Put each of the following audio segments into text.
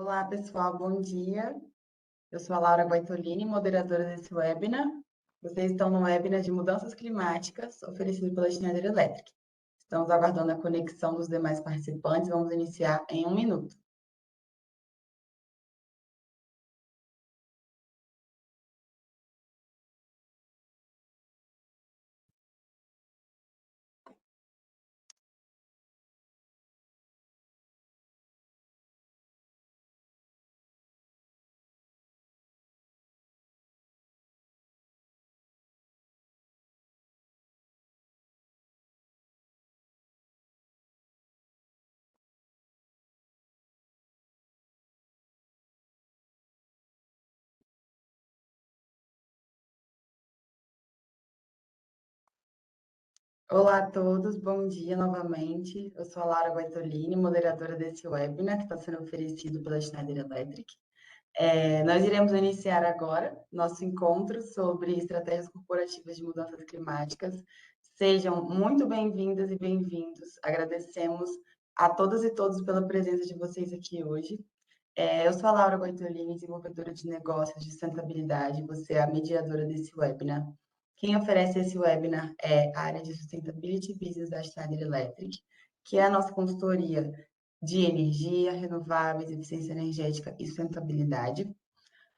Olá, pessoal, bom dia. Eu sou a Laura Guaitolini, moderadora desse webinar. Vocês estão no webinar de mudanças climáticas, oferecido pela Schneider Electric. Estamos aguardando a conexão dos demais participantes. Vamos iniciar em 1 minuto. Olá a todos, bom dia novamente. Eu sou a Laura Guaitolini, moderadora desse webinar que está sendo oferecido pela Schneider Electric. Nós iremos iniciar agora nosso encontro sobre estratégias corporativas de mudanças climáticas. Sejam muito bem-vindas e bem-vindos. Agradecemos a todas e todos pela presença de vocês aqui hoje. Eu sou a Laura Guaitolini, desenvolvedora de negócios de sustentabilidade. Você é a mediadora desse webinar. Quem oferece esse webinar é a área de Sustainability Business da Schneider Electric, que é a nossa consultoria de energia, renováveis, eficiência energética e sustentabilidade.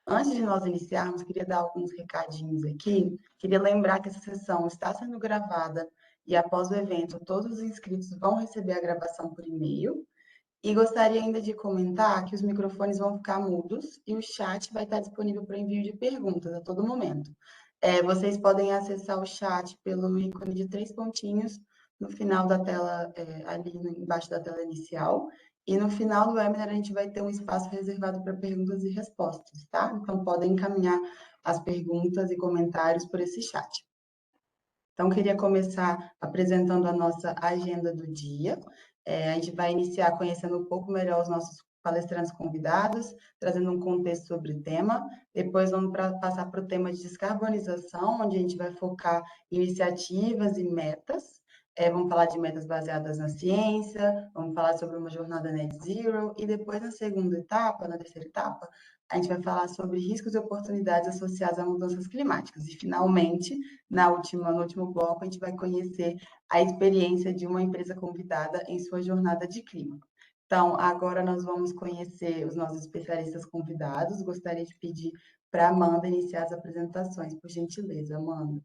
Antes de nós iniciarmos, queria dar alguns recadinhos aqui. Queria lembrar que essa sessão está sendo gravada e após o evento, todos os inscritos vão receber a gravação por e-mail. E gostaria ainda de comentar que os microfones vão ficar mudos e o chat vai estar disponível para envio de perguntas a todo momento. Vocês podem acessar o chat pelo ícone de 3 pontinhos no final da tela, ali embaixo da tela inicial. E no final do webinar a gente vai ter um espaço reservado para perguntas e respostas, tá? Então podem encaminhar as perguntas e comentários por esse chat. Então, queria começar apresentando a nossa agenda do dia. A gente vai iniciar conhecendo um pouco melhor os nossos palestrantes convidados, trazendo um contexto sobre o tema. Depois, vamos passar para o tema de descarbonização, onde a gente vai focar em iniciativas e metas. Vamos falar de metas baseadas na ciência, vamos falar sobre uma jornada net zero, e depois, na segunda etapa, na terceira etapa, a gente vai falar sobre riscos e oportunidades associados a mudanças climáticas. E, finalmente, no último bloco, a gente vai conhecer a experiência de uma empresa convidada em sua jornada de clima. Então, agora nós vamos conhecer os nossos especialistas convidados. Gostaria de pedir para a Amanda iniciar as apresentações, por gentileza, Amanda.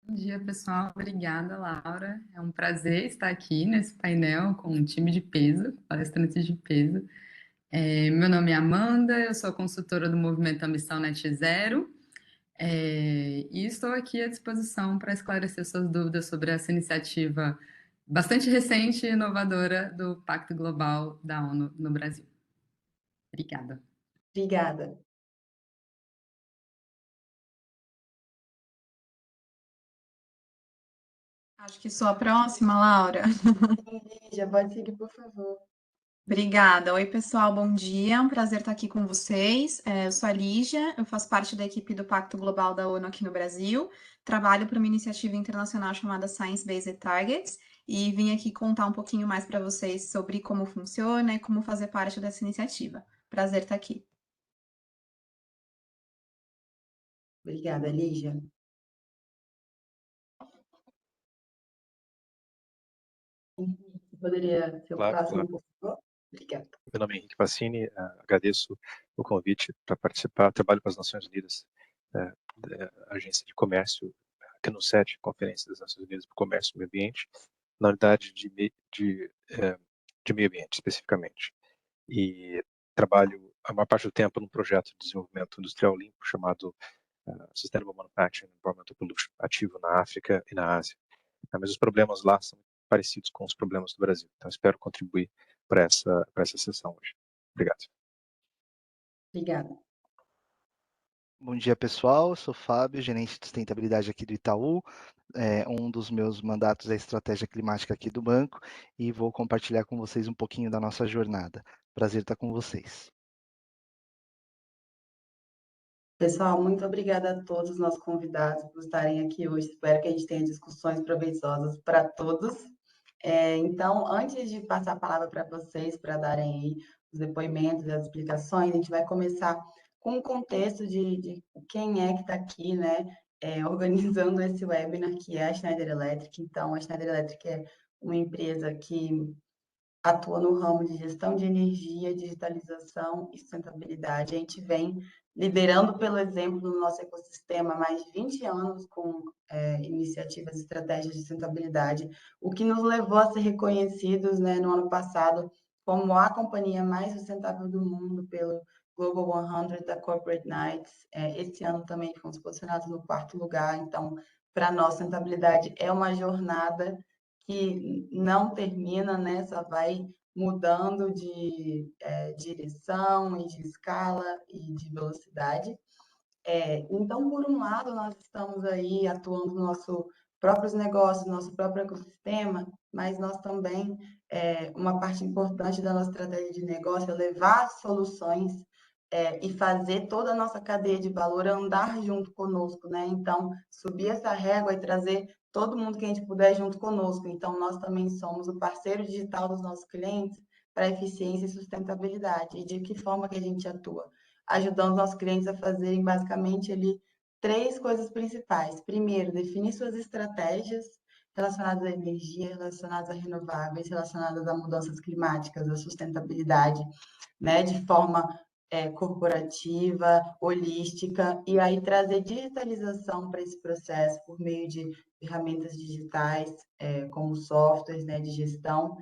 Bom dia, pessoal. Obrigada, Laura. É um prazer estar aqui nesse painel com um time de peso, palestrantes de peso. Meu nome é Amanda, eu sou consultora do movimento Ambição Net Zero e estou aqui à disposição para esclarecer suas dúvidas sobre essa iniciativa bastante recente e inovadora do Pacto Global da ONU no Brasil. Obrigada. Obrigada. Acho que sou a próxima, Laura. Já pode seguir, por favor. Obrigada. Oi, pessoal, bom dia. É um prazer estar aqui com vocês. Eu sou a Lígia, eu faço parte da equipe do Pacto Global da ONU aqui no Brasil. Trabalho para uma iniciativa internacional chamada Science Based Targets e vim aqui contar um pouquinho mais para vocês sobre como funciona e como fazer parte dessa iniciativa. Prazer estar aqui. Obrigada, Lígia. Você poderia ser o próximo, por favor? Obrigada. Meu nome é Henrique Passini, agradeço o convite para participar. Trabalho com as Nações Unidas, da Agência de Comércio, aqui no SET, Conferência das Nações Unidas para o Comércio e Meio Ambiente, na unidade de meio ambiente, especificamente. E trabalho a maior parte do tempo num projeto de desenvolvimento industrial limpo chamado Sustainable Manufacturing and Environmental Pollution, ativo na África e na Ásia. Mas os problemas lá são parecidos com os problemas do Brasil. Então, espero contribuir para essa sessão hoje. Obrigado. Obrigada. Bom dia, pessoal. Eu sou Fábio, gerente de sustentabilidade aqui do Itaú. Um dos meus mandatos é a estratégia climática aqui do banco e vou compartilhar com vocês um pouquinho da nossa jornada. Prazer estar com vocês. Pessoal, muito obrigada a todos os nossos convidados por estarem aqui hoje. Espero que a gente tenha discussões provejosas para todos. Então, antes de passar a palavra para vocês, para darem aí os depoimentos e as explicações, a gente vai começar com o contexto de quem é que está aqui, né, organizando esse webinar, que é a Schneider Electric. Então, a Schneider Electric é uma empresa que atua no ramo de gestão de energia, digitalização e sustentabilidade. A gente vem liderando pelo exemplo no nosso ecossistema há mais de 20 anos com iniciativas e estratégias de sustentabilidade, o que nos levou a ser reconhecidos, né, no ano passado como a companhia mais sustentável do mundo pelo Global 100 da Corporate Knights. Esse ano também fomos posicionados no 4º lugar, então, para nós, sustentabilidade é uma jornada que não termina, né? Só vai mudando de direção e de escala e de velocidade. Então, por um lado, nós estamos aí atuando nos nossos próprios negócios, nosso próprio ecossistema, mas nós também, uma parte importante da nossa estratégia de negócio é levar soluções e fazer toda a nossa cadeia de valor andar junto conosco, né? Então, subir essa régua e trazer todo mundo que a gente puder junto conosco. Então, nós também somos o parceiro digital dos nossos clientes para eficiência e sustentabilidade. E de que forma que a gente atua? Ajudando nossos clientes a fazerem basicamente ali 3 coisas principais. Primeiro, definir suas estratégias relacionadas à energia, relacionadas a renováveis, relacionadas a mudanças climáticas, à sustentabilidade, né, de forma corporativa, holística, e aí trazer digitalização para esse processo por meio de ferramentas digitais, como softwares, né, de gestão.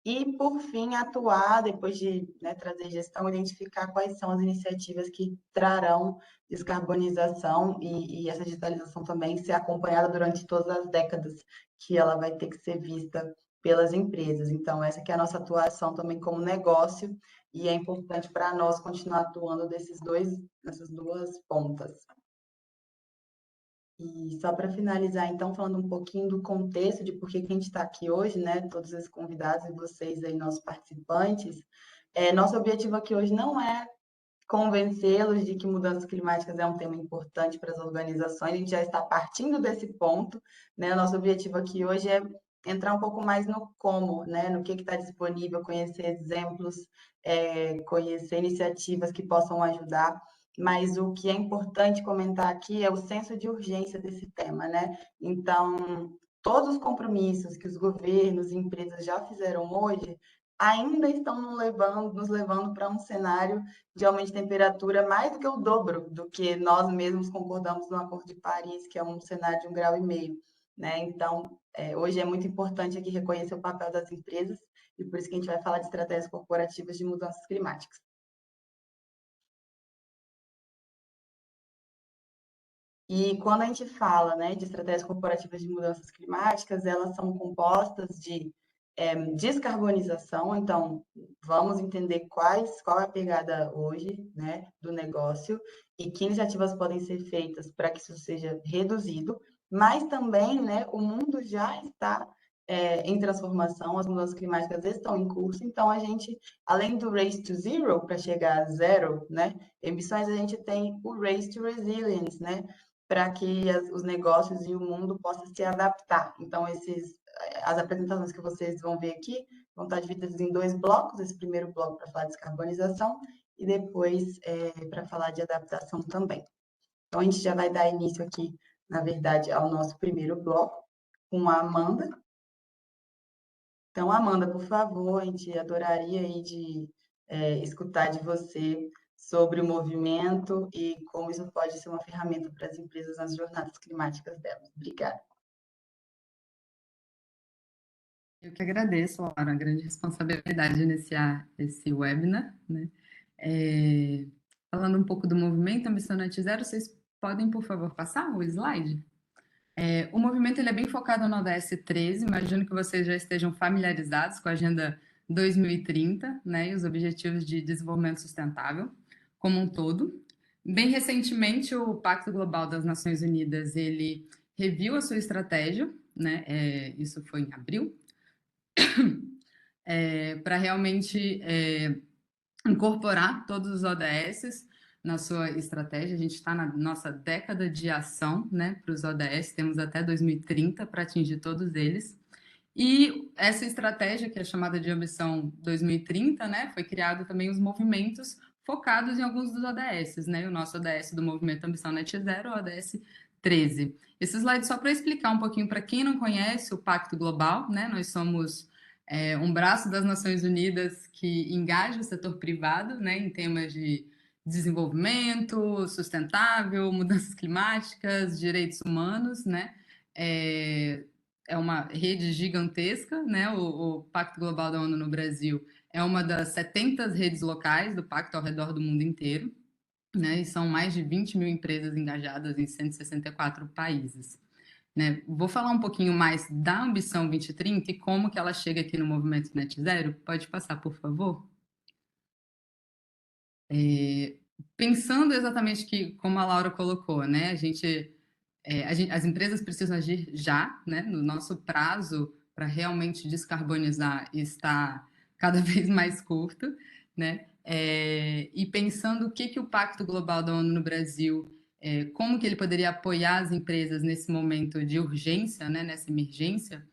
E, por fim, atuar, depois de, né, trazer gestão, identificar quais são as iniciativas que trarão descarbonização e essa digitalização também ser acompanhada durante todas as décadas que ela vai ter que ser vista pelas empresas. Então, essa que é a nossa atuação também como negócio, e é importante para nós continuar atuando nessas 2 pontas. E só para finalizar, então, falando um pouquinho do contexto de por que a gente está aqui hoje, né? Todos esses convidados e vocês aí, nossos participantes. Nosso objetivo aqui hoje não é convencê-los de que mudanças climáticas é um tema importante para as organizações, a gente já está partindo desse ponto, né? Nosso objetivo aqui hoje é entrar um pouco mais no como, né? No que está disponível, conhecer exemplos, conhecer iniciativas que possam ajudar. Mas o que é importante comentar aqui é o senso de urgência desse tema, né? Então, todos os compromissos que os governos e empresas já fizeram hoje ainda estão nos levando para um cenário de aumento de temperatura mais do que o dobro do que nós mesmos concordamos no Acordo de Paris, que é um cenário de 1,5 graus, né? Então, hoje é muito importante aqui reconhecer o papel das empresas e por isso que a gente vai falar de estratégias corporativas de mudanças climáticas. E quando a gente fala, né, de estratégias corporativas de mudanças climáticas, elas são compostas de descarbonização. Então, vamos entender qual é a pegada hoje, né, do negócio e que iniciativas podem ser feitas para que isso seja reduzido, mas também, né, o mundo já está em transformação, as mudanças climáticas estão em curso, então a gente, além do Race to Zero, para chegar a zero, né, emissões, a gente tem o Race to Resilience, né, para que os negócios e o mundo possam se adaptar. Então, as apresentações que vocês vão ver aqui vão estar divididas em 2 blocos. Esse primeiro bloco para falar de descarbonização e depois para falar de adaptação também. Então, a gente já vai dar início aqui, na verdade, ao nosso primeiro bloco, com a Amanda. Então, Amanda, por favor, a gente adoraria aí de escutar de você sobre o movimento e como isso pode ser uma ferramenta para as empresas nas jornadas climáticas delas. Obrigada. Eu que agradeço, Laura, a grande responsabilidade de iniciar esse webinar, né? Falando um pouco do movimento Ambição Net Zero, vocês podem, por favor, passar o slide? O movimento ele é bem focado no ODS 13, imagino que vocês já estejam familiarizados com a Agenda 2030, né, e os Objetivos de Desenvolvimento Sustentável como um todo. Bem recentemente, o Pacto Global das Nações Unidas, ele reviu a sua estratégia, né, isso foi em abril, para realmente incorporar todos os ODS na sua estratégia. A gente está na nossa década de ação, né, para os ODS, temos até 2030 para atingir todos eles. E essa estratégia, que é chamada de Ambição 2030, né, foi criado também os movimentos focados em alguns dos ODS, né, o nosso ODS do Movimento Ambição Net Zero, o ODS 13. Esse slide só para explicar um pouquinho para quem não conhece o Pacto Global, né, nós somos um braço das Nações Unidas que engaja o setor privado, né, em temas de desenvolvimento sustentável, mudanças climáticas, direitos humanos, né, é uma rede gigantesca, né? O Pacto Global da ONU no Brasil é uma das 70 redes locais do Pacto ao redor do mundo inteiro, né? E são mais de 20 mil empresas engajadas em 164 países. Né? Vou falar um pouquinho mais da Ambição 2030 e como que ela chega aqui no Movimento Net Zero. Pode passar, por favor? Pensando exatamente que, como a Laura colocou, né? As empresas precisam agir já, né? No nosso prazo para realmente descarbonizar está cada vez mais curto, né? E pensando o que o Pacto Global da ONU no Brasil, como que ele poderia apoiar as empresas nesse momento de urgência, né? Nessa emergência,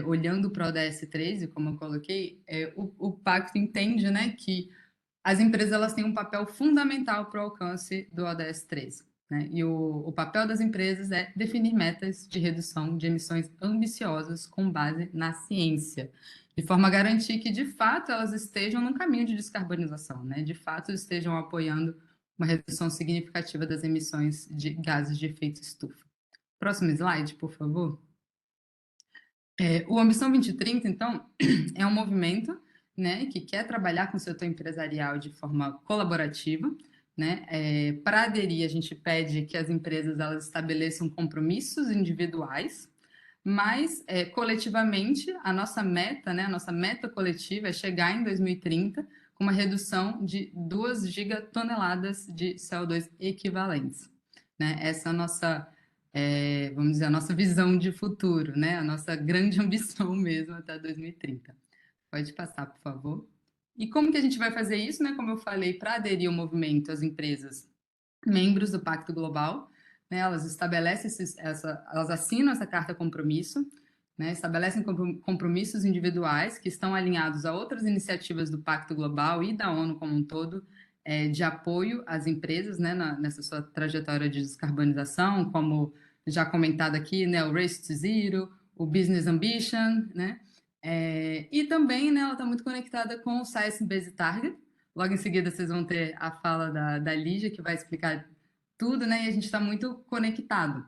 olhando para o ODS 13, como eu coloquei, o Pacto entende, né, que as empresas elas têm um papel fundamental para o alcance do ODS 13. Né? E o papel das empresas é definir metas de redução de emissões ambiciosas com base na ciência, de forma a garantir que, de fato, elas estejam num caminho de descarbonização, né? De fato, estejam apoiando uma redução significativa das emissões de gases de efeito estufa. Próximo slide, por favor. O Ambição 2030, então, é um movimento, né, que quer trabalhar com o setor empresarial de forma colaborativa, né? Para aderir, a gente pede que as empresas elas estabeleçam compromissos individuais, mas coletivamente a nossa meta, né, a nossa meta coletiva é chegar em 2030 com uma redução de 2 gigatoneladas de CO2 equivalentes, né? Essa é a nossa vamos dizer, a nossa visão de futuro, né? A nossa grande ambição mesmo até 2030. Pode passar, por favor. E como que a gente vai fazer isso, né? Como eu falei, para aderir ao movimento, as empresas membros do Pacto Global, né? Elas estabelecem elas assinam essa carta compromisso, né? Estabelecem compromissos individuais que estão alinhados a outras iniciativas do Pacto Global e da ONU como um todo, de apoio às empresas, né? Nessa sua trajetória de descarbonização, como já comentado aqui, né? O Race to Zero, o Business Ambition, né? E também, né, ela está muito conectada com o Science Based Target. Logo em seguida, vocês vão ter a fala da Lígia, que vai explicar tudo, né? E a gente está muito conectado.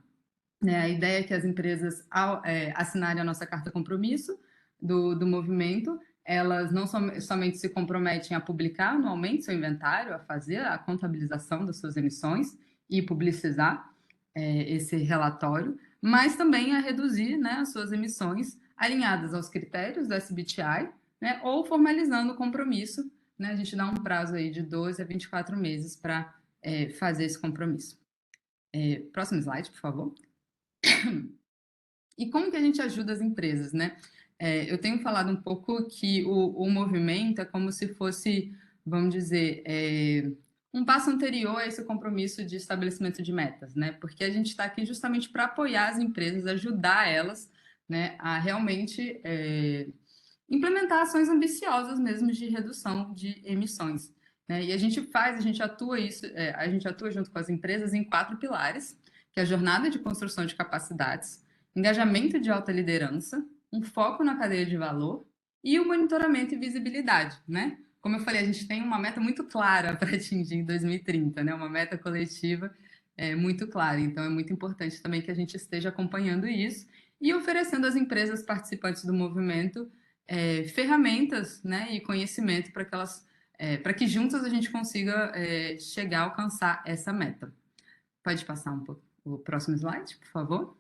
Né? A ideia é que as empresas, ao assinarem a nossa carta compromisso do movimento, elas não somente se comprometem a publicar anualmente seu inventário, a fazer a contabilização das suas emissões e publicizar esse relatório, mas também a reduzir, né, as suas emissões alinhadas aos critérios do SBTi, né, ou formalizando o compromisso, né, a gente dá um prazo aí de 12 a 24 meses para fazer esse compromisso. Próximo slide, por favor. E como que a gente ajuda as empresas, né? Eu tenho falado um pouco que o movimento é como se fosse, vamos dizer, um passo anterior a esse compromisso de estabelecimento de metas, né? Porque a gente está aqui justamente para apoiar as empresas, ajudar elas, né, a realmente implementar ações ambiciosas mesmo de redução de emissões. Né? E a gente atua junto com as empresas em 4 pilares, que é a jornada de construção de capacidades, engajamento de alta liderança, um foco na cadeia de valor e o monitoramento e visibilidade, né? Como eu falei, a gente tem uma meta muito clara para atingir em 2030, né? Uma meta coletiva muito clara. Então, é muito importante também que a gente esteja acompanhando isso e oferecendo às empresas participantes do movimento ferramentas, né, e conhecimento para que juntas a gente consiga chegar a alcançar essa meta. Pode passar um pouco o próximo slide, por favor?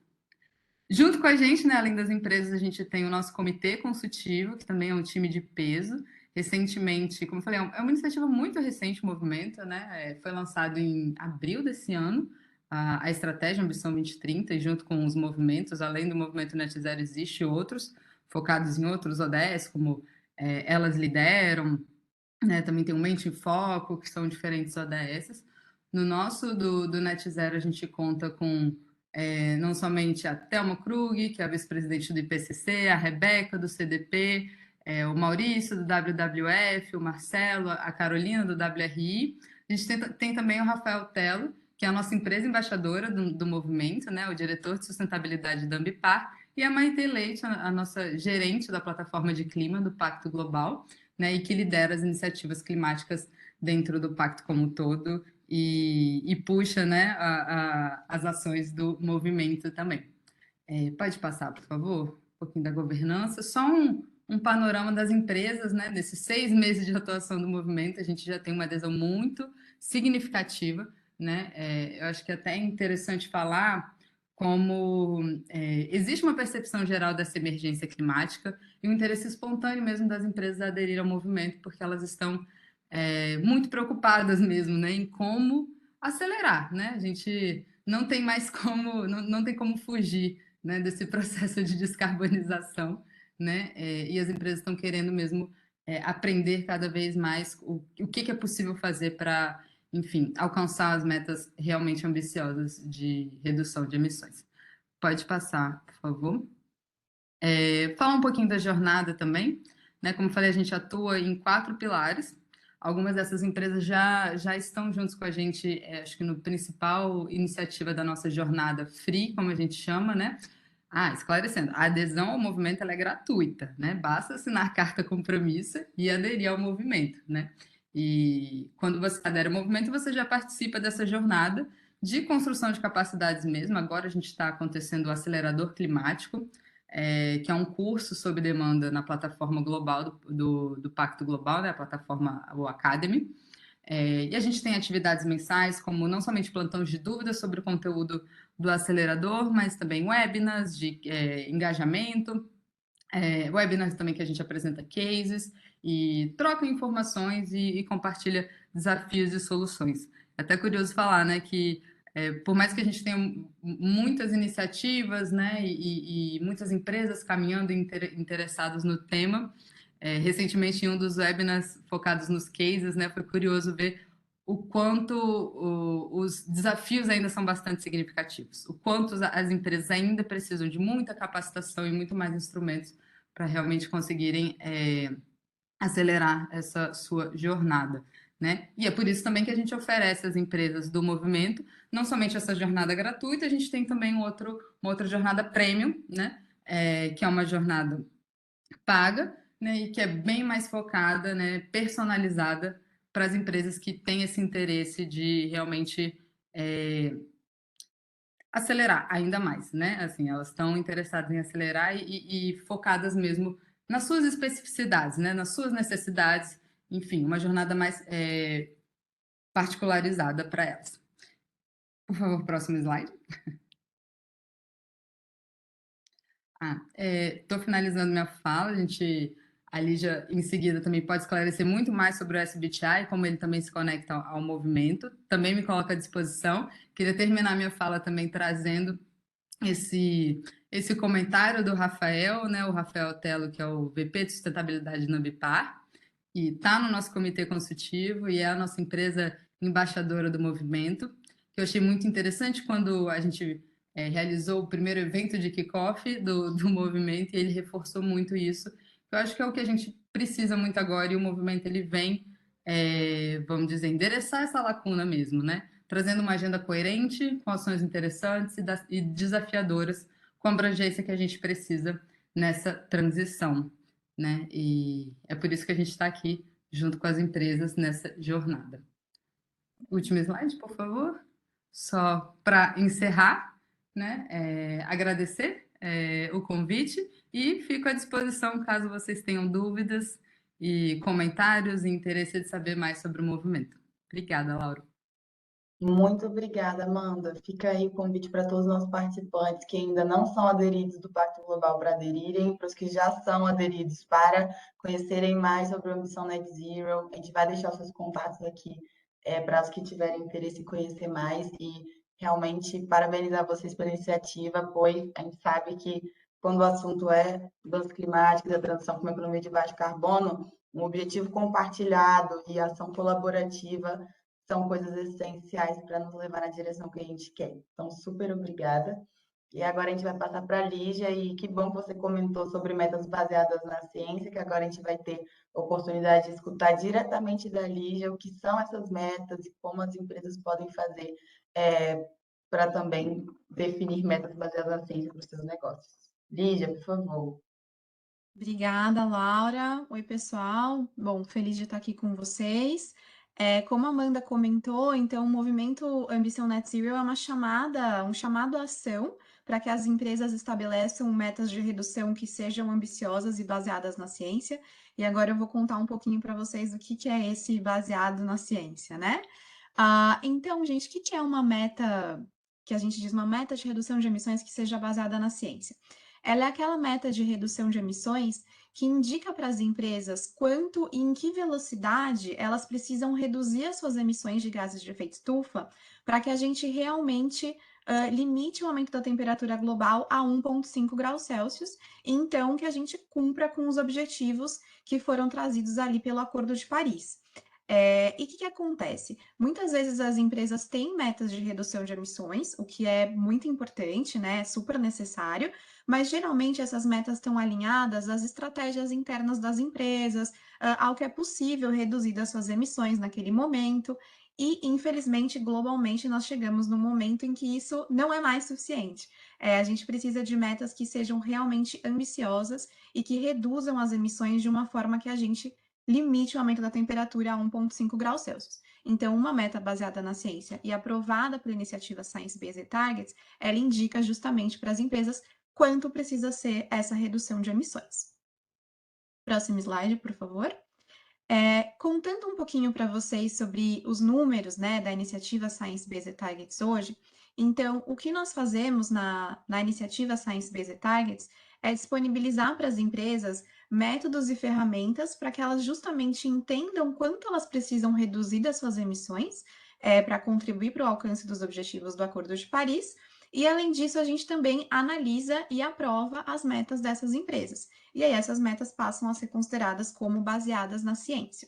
Junto com a gente, né, além das empresas, a gente tem o nosso comitê consultivo, que também é um time de peso. Recentemente, como eu falei, é uma iniciativa muito recente, o movimento, né? Foi lançado em abril desse ano, a estratégia Ambição 2030, e junto com os movimentos, além do movimento Net Zero, existe outros, focados em outros ODS, como Elas Lideram, né? Também tem o Mente em Foco, que são diferentes ODS. No nosso do Net Zero, a gente conta com não somente a Thelma Krug, que é a vice-presidente do IPCC, a Rebeca, do CDP, o Maurício, do WWF, o Marcelo, a Carolina, do WRI. A gente tem também o Rafael Tello, que é a nossa empresa embaixadora do movimento, né, o diretor de sustentabilidade da Ambipar, e a Maite Leite, a nossa gerente da plataforma de clima do Pacto Global, né, e que lidera as iniciativas climáticas dentro do Pacto como um todo e puxa, né, as ações do movimento também. Pode passar, por favor, um pouquinho da governança. Só um panorama das empresas, né? Nesses 6 meses de atuação do movimento, a gente já tem uma adesão muito significativa, né? Eu acho que até é interessante falar como existe uma percepção geral dessa emergência climática e um interesse espontâneo mesmo das empresas a aderir ao movimento, porque elas estão muito preocupadas mesmo, né, em como acelerar, né? A gente não tem mais como, não tem como fugir, né, desse processo de descarbonização, né? E as empresas estão querendo mesmo aprender cada vez mais o que é possível fazer para, enfim, alcançar as metas realmente ambiciosas de redução de emissões. Pode passar, por favor. Falar um pouquinho da jornada também, né? Como eu falei, a gente atua em 4 pilares. Algumas dessas empresas já estão juntos com a gente, acho que no principal iniciativa da nossa jornada Free, como a gente chama, né? Esclarecendo, a adesão ao movimento ela é gratuita, né? Basta assinar a carta compromisso e aderir ao movimento, né? E quando você adere ao movimento, você já participa dessa jornada de construção de capacidades mesmo. Agora a gente está acontecendo o Acelerador Climático, que é um curso sob demanda na plataforma global do Pacto Global, né? A plataforma o Academy. E a gente tem atividades mensais, como não somente plantões de dúvidas sobre o conteúdo do acelerador, mas também webinars de engajamento, webinars também que a gente apresenta cases e troca informações e compartilha desafios e soluções. É até curioso falar, né, que por mais que a gente tenha muitas iniciativas, né, e muitas empresas caminhando interessadas no tema, recentemente, em um dos webinars focados nos cases, né, foi curioso ver o quanto os desafios ainda são bastante significativos, o quanto as empresas ainda precisam de muita capacitação e muito mais instrumentos para realmente conseguirem acelerar essa sua jornada, né? E é por isso também que a gente oferece às empresas do movimento não somente essa jornada gratuita, a gente tem também uma outra jornada premium, né? Que é uma jornada paga, né, e que é bem mais focada, né, personalizada para as empresas que têm esse interesse de realmente acelerar ainda mais, né? Assim, elas estão interessadas em acelerar e focadas mesmo nas suas especificidades, né, nas suas necessidades, enfim, uma jornada mais particularizada para elas. Por favor, próximo slide. Estou finalizando minha fala, a Lígia, em seguida, também pode esclarecer muito mais sobre o SBTi, como ele também se conecta ao movimento, também me coloca à disposição. Queria terminar minha fala também trazendo esse comentário do Rafael, né, o Rafael Tello, que é o VP de Sustentabilidade na Ambipar, e está no nosso comitê consultivo e é a nossa empresa embaixadora do movimento, que eu achei muito interessante quando a gente realizou o primeiro evento de kickoff do movimento, e ele reforçou muito isso. Eu acho que é o que a gente precisa muito agora, e o movimento ele vem, vamos dizer, endereçar essa lacuna mesmo, né? Trazendo uma agenda coerente, com ações interessantes e desafiadoras, com a abrangência que a gente precisa nessa transição, né? E é por isso que a gente está aqui junto com as empresas nessa jornada. Último slide, por favor. Só para encerrar, né? Agradecer o convite e fico à disposição caso vocês tenham dúvidas e comentários e interesse de saber mais sobre o movimento. Obrigada, Laura. Muito obrigada, Amanda. Fica aí o convite para todos os nossos participantes que ainda não são aderidos do Pacto Global para aderirem, para os que já são aderidos para conhecerem mais sobre a ambição Net Zero. A gente vai deixar os seus contatos aqui para os que tiverem interesse em conhecer mais e realmente parabenizar vocês pela iniciativa, pois a gente sabe que quando o assunto é mudança climática e da transição para uma economia de baixo carbono, um objetivo compartilhado e ação colaborativa são coisas essenciais para nos levar na direção que a gente quer. Então, super obrigada. E agora a gente vai passar para a Lígia, e que bom que você comentou sobre metas baseadas na ciência, que agora a gente vai ter oportunidade de escutar diretamente da Lígia o que são essas metas e como as empresas podem fazer para também definir metas baseadas na ciência para os seus negócios. Lígia, por favor. Obrigada, Laura. Oi, pessoal. Bom, feliz de estar aqui com vocês. Como a Amanda comentou, então o movimento Ambição Net Zero é um chamado à ação para que as empresas estabeleçam metas de redução que sejam ambiciosas e baseadas na ciência. E agora eu vou contar um pouquinho para vocês o que é esse baseado na ciência, né? Então, gente, o que é uma meta, que a gente diz uma meta de redução de emissões que seja baseada na ciência? Ela é aquela meta de redução de emissões que indica para as empresas quanto e em que velocidade elas precisam reduzir as suas emissões de gases de efeito estufa para que a gente realmente limite o aumento da temperatura global a 1,5 graus Celsius, e então que a gente cumpra com os objetivos que foram trazidos ali pelo Acordo de Paris. E o que acontece? Muitas vezes as empresas têm metas de redução de emissões, o que é muito importante, né? É super necessário, mas geralmente essas metas estão alinhadas às estratégias internas das empresas, ao que é possível reduzir das suas emissões naquele momento. E, infelizmente, globalmente, nós chegamos num momento em que isso não é mais suficiente. A gente precisa de metas que sejam realmente ambiciosas e que reduzam as emissões de uma forma que a gente limite o aumento da temperatura a 1,5 graus Celsius. Então, uma meta baseada na ciência e aprovada pela iniciativa Science Based Targets, ela indica justamente para as empresas quanto precisa ser essa redução de emissões. Próximo slide, por favor. Contando um pouquinho para vocês sobre os números, né, da iniciativa Science Based Targets hoje, então, o que nós fazemos na iniciativa Science Based Targets é disponibilizar para as empresas métodos e ferramentas para que elas justamente entendam quanto elas precisam reduzir das suas emissões para contribuir para o alcance dos objetivos do Acordo de Paris. E, além disso, a gente também analisa e aprova as metas dessas empresas. E aí, essas metas passam a ser consideradas como baseadas na ciência.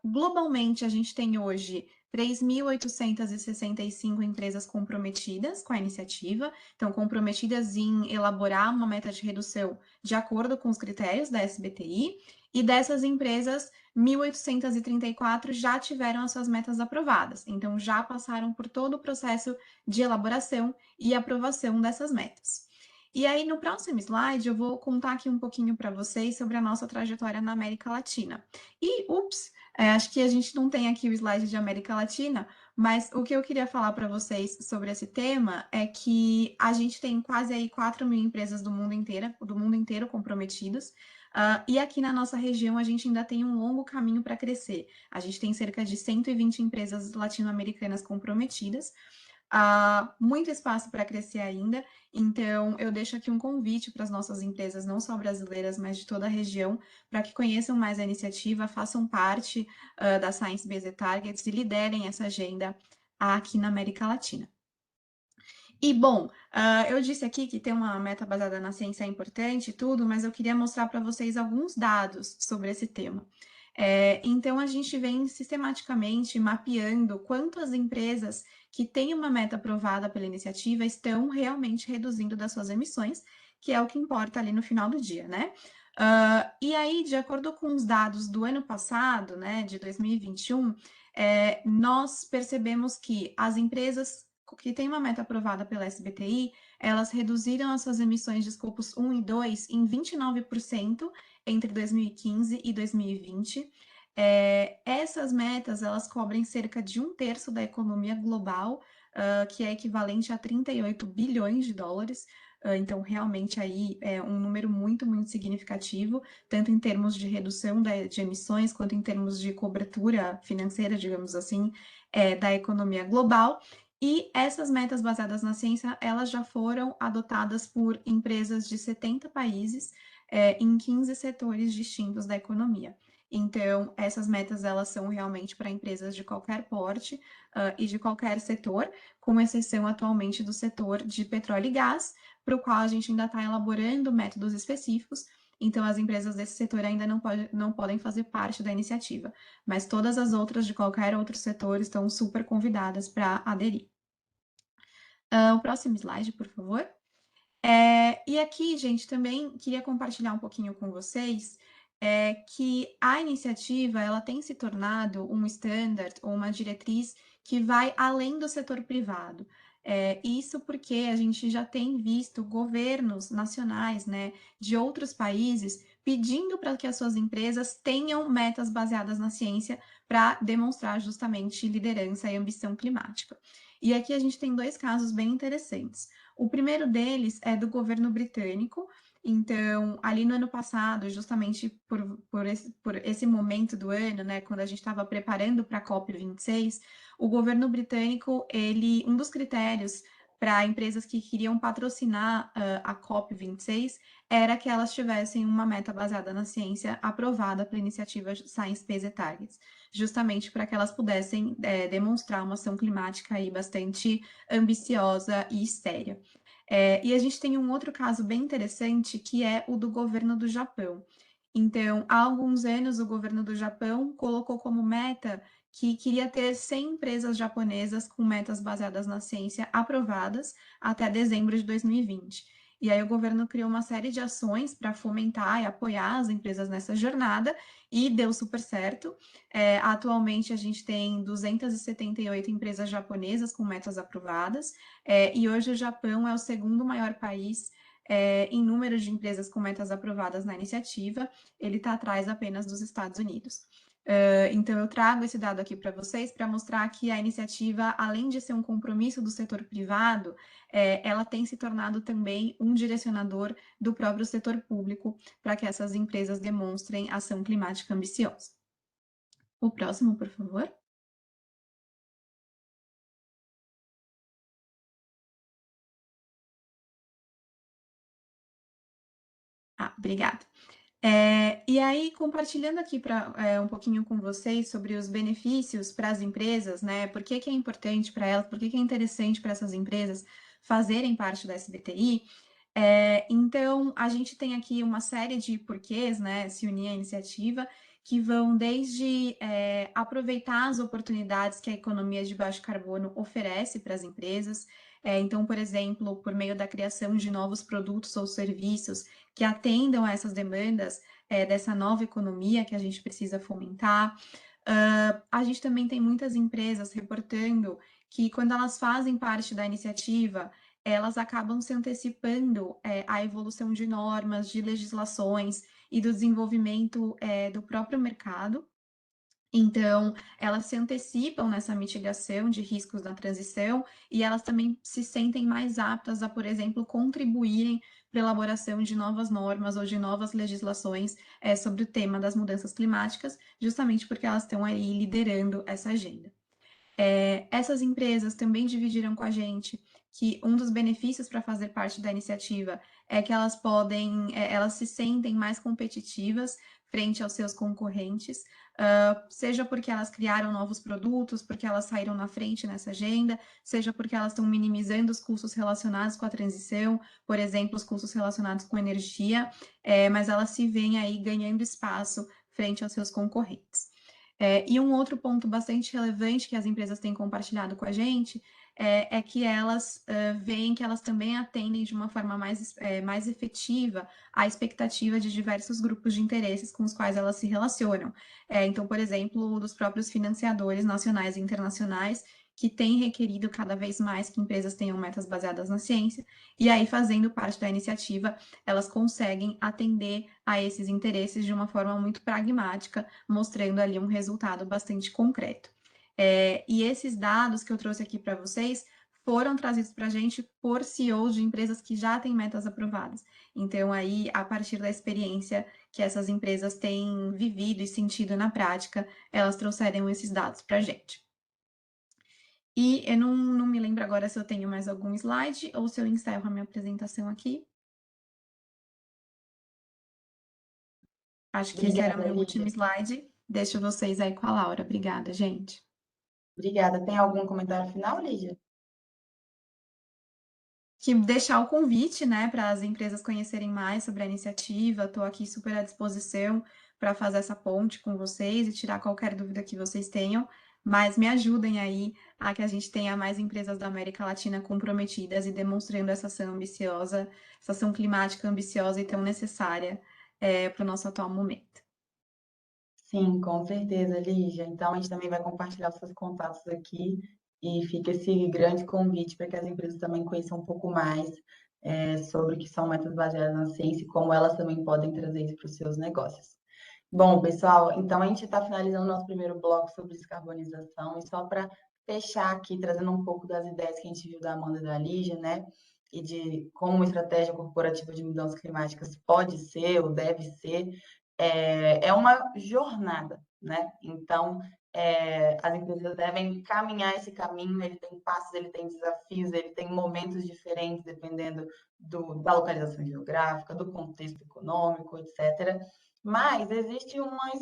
Globalmente, a gente tem hoje 3.865 empresas comprometidas com a iniciativa, então comprometidas em elaborar uma meta de redução de acordo com os critérios da SBTi, e dessas empresas, 1.834 já tiveram as suas metas aprovadas, então já passaram por todo o processo de elaboração e aprovação dessas metas. E aí, no próximo slide, eu vou contar aqui um pouquinho para vocês sobre a nossa trajetória na América Latina. E, acho que a gente não tem aqui o slide de América Latina, mas o que eu queria falar para vocês sobre esse tema é que a gente tem quase aí 4.000 empresas do mundo inteiro comprometidas, e aqui na nossa região a gente ainda tem um longo caminho para crescer. A gente tem cerca de 120 empresas latino-americanas comprometidas, muito espaço para crescer ainda, então eu deixo aqui um convite para as nossas empresas, não só brasileiras, mas de toda a região, para que conheçam mais a iniciativa, façam parte da Science Based Targets e liderem essa agenda aqui na América Latina. E, bom, eu disse aqui que ter uma meta baseada na ciência é importante e tudo, mas eu queria mostrar para vocês alguns dados sobre esse tema. Então, a gente vem sistematicamente mapeando quanto as empresas que têm uma meta aprovada pela iniciativa estão realmente reduzindo das suas emissões, que é o que importa ali no final do dia, né? E aí, de acordo com os dados do ano passado, né, de 2021, nós percebemos que as empresas que têm uma meta aprovada pela SBTi, elas reduziram as suas emissões de escopos 1 e 2 em 29% entre 2015 e 2020. Essas metas, elas cobrem cerca de 1/3 da economia global, que é equivalente a 38 bilhões de dólares. Então, realmente, aí é um número muito, muito significativo, tanto em termos de redução de emissões, quanto em termos de cobertura financeira, digamos assim, da economia global. E essas metas baseadas na ciência, elas já foram adotadas por empresas de 70 países, em 15 setores distintos da economia. Então, essas metas, elas são realmente para empresas de qualquer porte e de qualquer setor, com exceção atualmente do setor de petróleo e gás, para o qual a gente ainda está elaborando métodos específicos, então as empresas desse setor ainda não podem fazer parte da iniciativa, mas todas as outras de qualquer outro setor estão super convidadas para aderir. O próximo slide, por favor. E aqui, gente, também queria compartilhar um pouquinho com vocês que a iniciativa ela tem se tornado um standard ou uma diretriz que vai além do setor privado. Isso porque a gente já tem visto governos nacionais, né, de outros países pedindo para que as suas empresas tenham metas baseadas na ciência para demonstrar justamente liderança e ambição climática. E aqui a gente tem dois casos bem interessantes. O primeiro deles é do governo britânico. Então, ali no ano passado, justamente por esse momento do ano, né, quando a gente estava preparando para a COP26, o governo britânico, um dos critérios para empresas que queriam patrocinar a COP26 era que elas tivessem uma meta baseada na ciência aprovada pela iniciativa Science Based Targets, justamente para que elas pudessem demonstrar uma ação climática aí bastante ambiciosa e séria. E a gente tem um outro caso bem interessante, que é o do governo do Japão. Então, há alguns anos, o governo do Japão colocou como meta que queria ter 100 empresas japonesas com metas baseadas na ciência aprovadas até dezembro de 2020. E aí o governo criou uma série de ações para fomentar e apoiar as empresas nessa jornada e deu super certo. Atualmente a gente tem 278 empresas japonesas com metas aprovadas, e hoje o Japão é o segundo maior país em número de empresas com metas aprovadas na iniciativa, ele está atrás apenas dos Estados Unidos. Então, eu trago esse dado aqui para vocês para mostrar que a iniciativa, além de ser um compromisso do setor privado, ela tem se tornado também um direcionador do próprio setor público para que essas empresas demonstrem ação climática ambiciosa. O próximo, por favor. Obrigada. E aí, compartilhando aqui um pouquinho com vocês sobre os benefícios para as empresas, né? Por que é importante para elas, por que é interessante para essas empresas fazerem parte da SBTI. Então, a gente tem aqui uma série de porquês, né? Se unir à iniciativa, que vão desde aproveitar as oportunidades que a economia de baixo carbono oferece para as empresas. Então, por exemplo, por meio da criação de novos produtos ou serviços que atendam a essas demandas dessa nova economia que a gente precisa fomentar. A gente também tem muitas empresas reportando que quando elas fazem parte da iniciativa, elas acabam se antecipando à evolução de normas, de legislações e do desenvolvimento do próprio mercado. Então, elas se antecipam nessa mitigação de riscos da transição e elas também se sentem mais aptas a, por exemplo, contribuírem para a elaboração de novas normas ou de novas legislações sobre o tema das mudanças climáticas, justamente porque elas estão aí liderando essa agenda. Essas empresas também dividiram com a gente que um dos benefícios para fazer parte da iniciativa é que elas elas se sentem mais competitivas frente aos seus concorrentes, seja porque elas criaram novos produtos, porque elas saíram na frente nessa agenda, seja porque elas estão minimizando os custos relacionados com a transição, por exemplo, os custos relacionados com energia, mas elas se veem aí ganhando espaço frente aos seus concorrentes. E um outro ponto bastante relevante que as empresas têm compartilhado com a gente é que elas veem que elas também atendem de uma forma mais efetiva à expectativa de diversos grupos de interesses com os quais elas se relacionam. Então, por exemplo, dos próprios financiadores nacionais e internacionais, que têm requerido cada vez mais que empresas tenham metas baseadas na ciência, e aí, fazendo parte da iniciativa, elas conseguem atender a esses interesses de uma forma muito pragmática, mostrando ali um resultado bastante concreto. E esses dados que eu trouxe aqui para vocês foram trazidos para a gente por CEOs de empresas que já têm metas aprovadas. Então, aí, a partir da experiência que essas empresas têm vivido e sentido na prática, elas trouxeram esses dados para a gente. E eu não me lembro agora se eu tenho mais algum slide ou se eu encerro a minha apresentação aqui. Acho que esse era o meu último slide. Deixo vocês aí com a Laura. Obrigada, gente. Obrigada. Tem algum comentário final, Lígia? que deixar o convite, né, para as empresas conhecerem mais sobre a iniciativa. Estou aqui super à disposição para fazer essa ponte com vocês e tirar qualquer dúvida que vocês tenham, mas me ajudem aí a que a gente tenha mais empresas da América Latina comprometidas e demonstrando essa ação ambiciosa, essa ação climática ambiciosa e tão necessária para o nosso atual momento. Sim, com certeza, Lígia. Então, a gente também vai compartilhar os seus contatos aqui e fica esse grande convite para que as empresas também conheçam um pouco mais sobre o que são métodos baseados na ciência e como elas também podem trazer isso para os seus negócios. Bom, pessoal, então a gente está finalizando o nosso primeiro bloco sobre descarbonização e só para fechar aqui, trazendo um pouco das ideias que a gente viu da Amanda e da Lígia, né? E de como uma estratégia corporativa de mudanças climáticas pode ser ou deve ser, é uma jornada, né? Então, as empresas devem caminhar esse caminho, ele tem passos, ele tem desafios, ele tem momentos diferentes, dependendo da localização geográfica, do contexto econômico, etc. Mas existe uma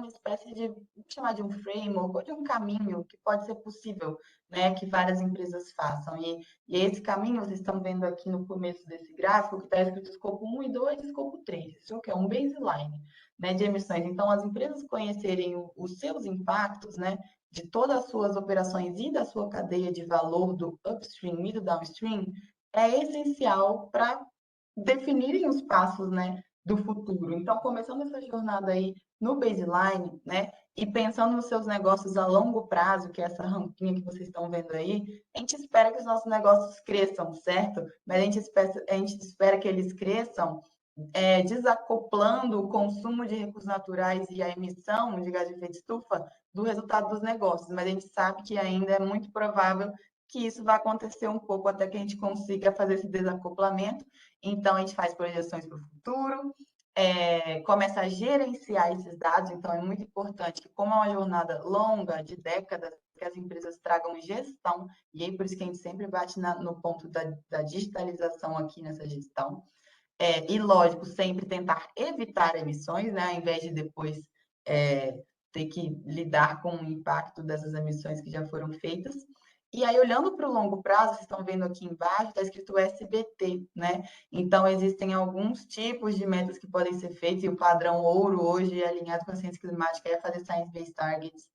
espécie de, vou chamar de um framework, ou de um caminho que pode ser possível, né, que várias empresas façam. E esse caminho, vocês estão vendo aqui no começo desse gráfico, que está escrito escopo 1 e 2 e escopo 3. Isso é um baseline, né, de emissões. Então, as empresas conhecerem os seus impactos, né, de todas as suas operações e da sua cadeia de valor do upstream e do downstream, é essencial para definirem os passos, né, do futuro. Então, começando essa jornada aí no baseline, né, e pensando nos seus negócios a longo prazo, que é essa rampinha que vocês estão vendo aí, a gente espera que os nossos negócios cresçam, certo? Mas a gente espera que eles cresçam desacoplando o consumo de recursos naturais e a emissão de gás de efeito estufa do resultado dos negócios. Mas a gente sabe que ainda é muito provável que isso vai acontecer um pouco até que a gente consiga fazer esse desacoplamento. Então, a gente faz projeções para o futuro, começa a gerenciar esses dados. Então, é muito importante que, como é uma jornada longa, de décadas, que as empresas tragam gestão, e aí por isso que a gente sempre bate no ponto da digitalização aqui nessa gestão. E, lógico, sempre tentar evitar emissões, né, ao invés de depois ter que lidar com o impacto dessas emissões que já foram feitas. E aí, olhando para o longo prazo, vocês estão vendo aqui embaixo, está escrito SBT, né? Então, existem alguns tipos de metas que podem ser feitos, e o padrão ouro hoje, alinhado com a ciência climática, é fazer Science-Based Targets,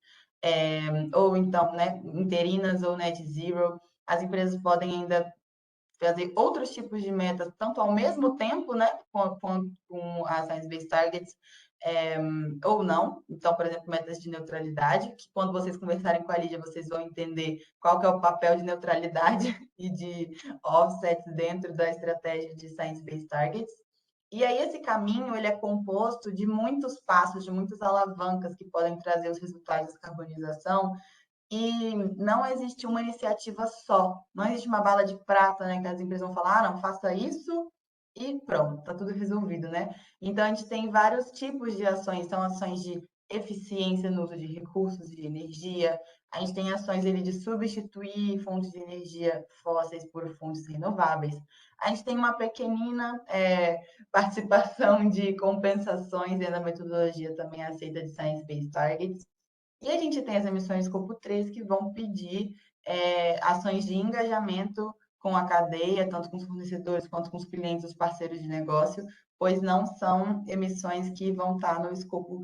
ou então, né, interinas ou net zero. As empresas podem ainda fazer outros tipos de metas, tanto ao mesmo tempo, né, com as Science-Based Targets, ou não. Então, por exemplo, metas de neutralidade, que quando vocês conversarem com a Lídia, vocês vão entender qual que é o papel de neutralidade e de offsets dentro da estratégia de Science-Based Targets. E aí esse caminho, ele é composto de muitos passos, de muitas alavancas que podem trazer os resultados de descarbonização, e não existe uma iniciativa só, não existe uma bala de prata, né, que as empresas vão falar, não, faça isso e pronto, tá tudo resolvido, né? Então, a gente tem vários tipos de ações, são ações de eficiência no uso de recursos de energia, a gente tem ações de substituir fontes de energia fósseis por fontes renováveis, a gente tem uma pequenina participação de compensações dentro da metodologia também aceita de Science-Based Targets. E a gente tem as emissões escopo 3 que vão pedir ações de engajamento com a cadeia, tanto com os fornecedores quanto com os clientes, os parceiros de negócio, pois não são emissões que vão estar no escopo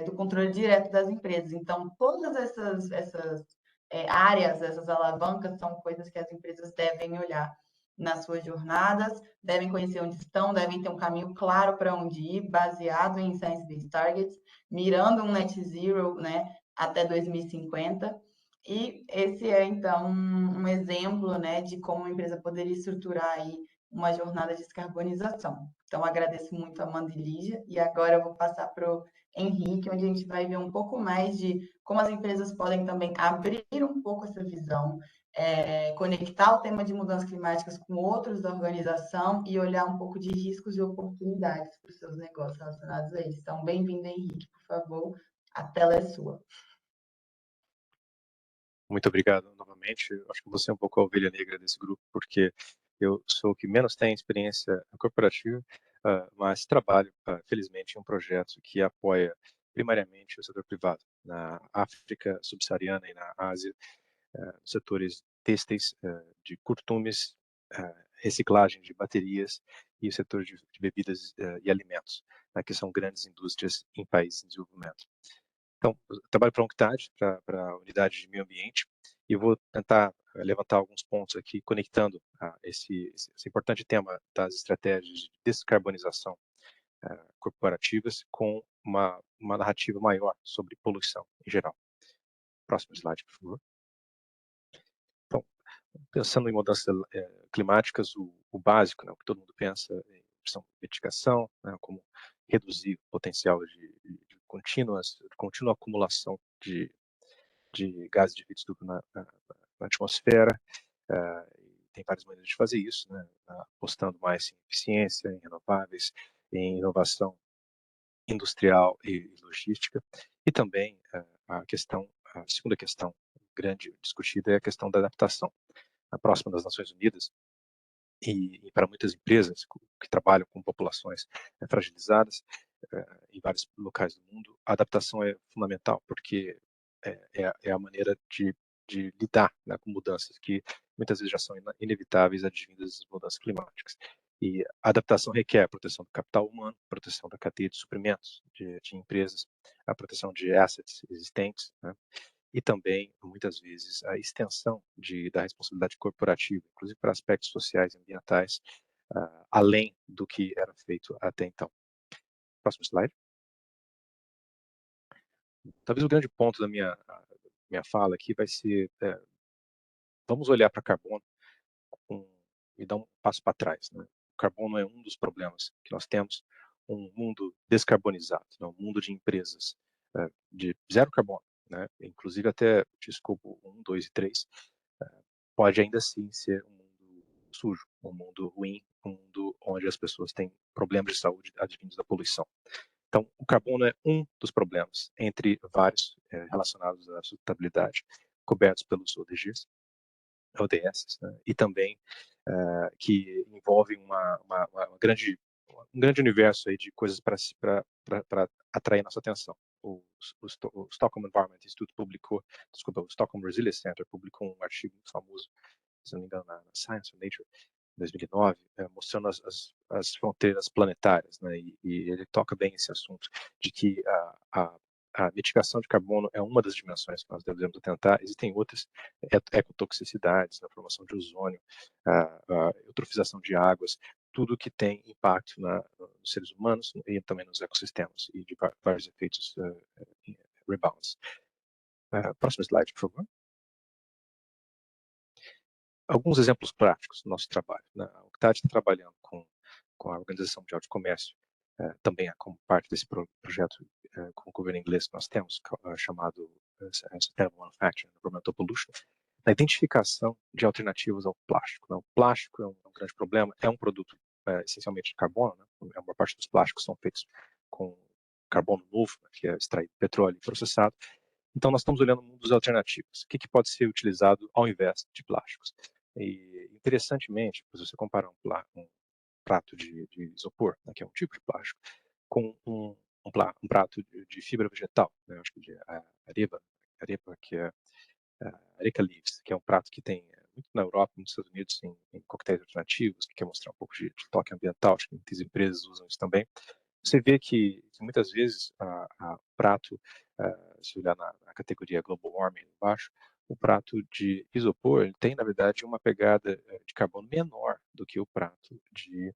do controle direto das empresas. Então, todas essas áreas, essas alavancas, são coisas que as empresas devem olhar nas suas jornadas, devem conhecer onde estão, devem ter um caminho claro para onde ir, baseado em Science-Based Targets, mirando um net zero, né, até 2050. E esse é, então, um exemplo, né, de como uma empresa poderia estruturar aí uma jornada de descarbonização. Então, agradeço muito a Amanda e Lígia, e agora eu vou passar para o Henrique, onde a gente vai ver um pouco mais de como as empresas podem também abrir um pouco essa visão, conectar o tema de mudanças climáticas com outros da organização e olhar um pouco de riscos e oportunidades para os seus negócios relacionados a isso. Então, bem-vindo, Henrique, por favor, a tela é sua. Muito obrigado novamente. Acho que você é um pouco a ovelha negra desse grupo, porque eu sou o que menos tem experiência corporativa, mas trabalho, felizmente, em um projeto que apoia primariamente o setor privado na África subsaariana e na Ásia, nos setores têxteis, de curtumes, reciclagem de baterias e o setor de bebidas e alimentos, né, que são grandes indústrias em países em desenvolvimento. Então, eu trabalho para a UNCTAD, para a Unidade de Meio Ambiente, e eu vou tentar levantar alguns pontos aqui, conectando esse importante tema das estratégias de descarbonização corporativas com uma narrativa maior sobre poluição em geral. Próximo slide, por favor. Então, pensando em mudanças climáticas, o básico, né, o que todo mundo pensa em questão de mitigação, né, como reduzir o potencial de contínua acumulação de gases de efeito estufa na atmosfera. Tem várias maneiras de fazer isso, né, apostando mais em eficiência, em renováveis, em inovação industrial e logística, e também a segunda questão grande discutida é a questão da adaptação. A próxima das Nações Unidas, e para muitas empresas que trabalham com populações fragilizadas em vários locais do mundo, a adaptação é fundamental, porque é a maneira de lidar, né, com mudanças que muitas vezes já são inevitáveis advindas das mudanças climáticas. E a adaptação requer a proteção do capital humano, proteção da cadeia de suprimentos de empresas, a proteção de assets existentes, né, e também, muitas vezes, a extensão da responsabilidade corporativa, inclusive para aspectos sociais e ambientais, além do que era feito até então. Próximo slide. Talvez o grande ponto da minha fala aqui vai ser, vamos olhar para carbono e dar um passo para trás, né? O carbono é um dos problemas que nós temos, um mundo descarbonizado, né? Um mundo de empresas de zero carbono, né? Inclusive até o escopo 1, 2 e 3, pode ainda assim ser um mundo sujo, um mundo ruim, um mundo onde as pessoas têm problemas de saúde advindos da poluição. Então, o carbono é um dos problemas, entre vários relacionados à sustentabilidade, cobertos pelos ODS, né? E também que envolvem um grande universo aí de coisas para atrair nossa atenção. O Stockholm Environment Institute o Stockholm Resilience Center publicou um artigo muito famoso, se não me engano, na Science or Nature, em 2009, mostrando as fronteiras planetárias, né? E ele toca bem esse assunto de que a mitigação de carbono é uma das dimensões que nós devemos tentar. Existem outras, ecotoxicidades, a formação de ozônio, a eutrofização de águas, tudo que tem impacto nos seres humanos e também nos ecossistemas e de vários efeitos rebounds. Próximo slide, por favor. Alguns exemplos práticos do nosso trabalho, né? O que está trabalhando com a Organização Mundial de Comércio, também como parte desse projeto com o governo inglês que nós temos, chamado Sustainable Manufacturing and Environmental Pollution, na identificação de alternativas ao plástico, né? O plástico é um grande problema, é um produto essencialmente de carbono, né? A maior parte dos plásticos são feitos com carbono novo, né, que é extraído do petróleo e processado. Então, nós estamos olhando mundos alternativos. O que pode ser utilizado ao invés de plásticos? E, interessantemente, se você comparar um prato de isopor, né, que é um tipo de plástico, com um prato de fibra vegetal, né, acho que de arepa, que é areca leaves, que é um prato que tem muito na Europa, nos Estados Unidos, em coquetéis alternativos, que quer mostrar um pouco de toque ambiental, acho que muitas empresas usam isso também. Você vê que muitas vezes o prato, se olhar na categoria Global Warming embaixo, o prato de isopor ele tem, na verdade, uma pegada de carbono menor do que o prato de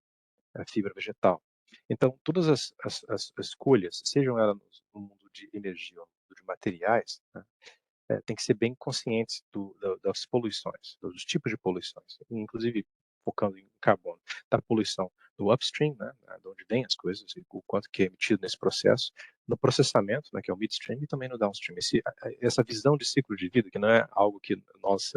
fibra vegetal. Então, todas as escolhas, sejam elas no mundo de energia ou no mundo de materiais, né, tem que ser bem conscientes das poluições, dos tipos de poluições, inclusive focando em carbono, da poluição do upstream, né, de onde vêm as coisas, o quanto que é emitido nesse processo, no processamento, né, que é o midstream, e também no downstream. Essa visão de ciclo de vida, que não é algo que nós,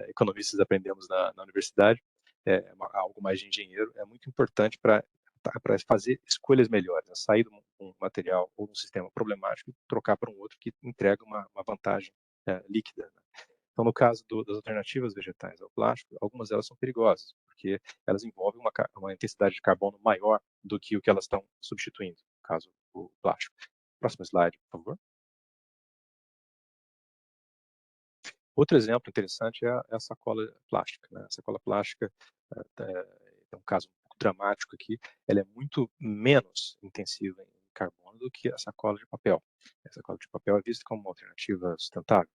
economistas, aprendemos na universidade, é algo mais de engenheiro, é muito importante para fazer escolhas melhores, né? Sair de um material ou de um sistema problemático e trocar para um outro que entrega uma vantagem líquida, né? Então, no caso das alternativas vegetais ao plástico, algumas delas são perigosas, porque elas envolvem uma intensidade de carbono maior do que o que elas estão substituindo, no caso, o plástico. Próximo slide, por favor. Outro exemplo interessante é a sacola plástica, né? A sacola plástica é um caso um pouco dramático aqui, ela é muito menos intensiva em carbono do que a sacola de papel. A sacola de papel é vista como uma alternativa sustentável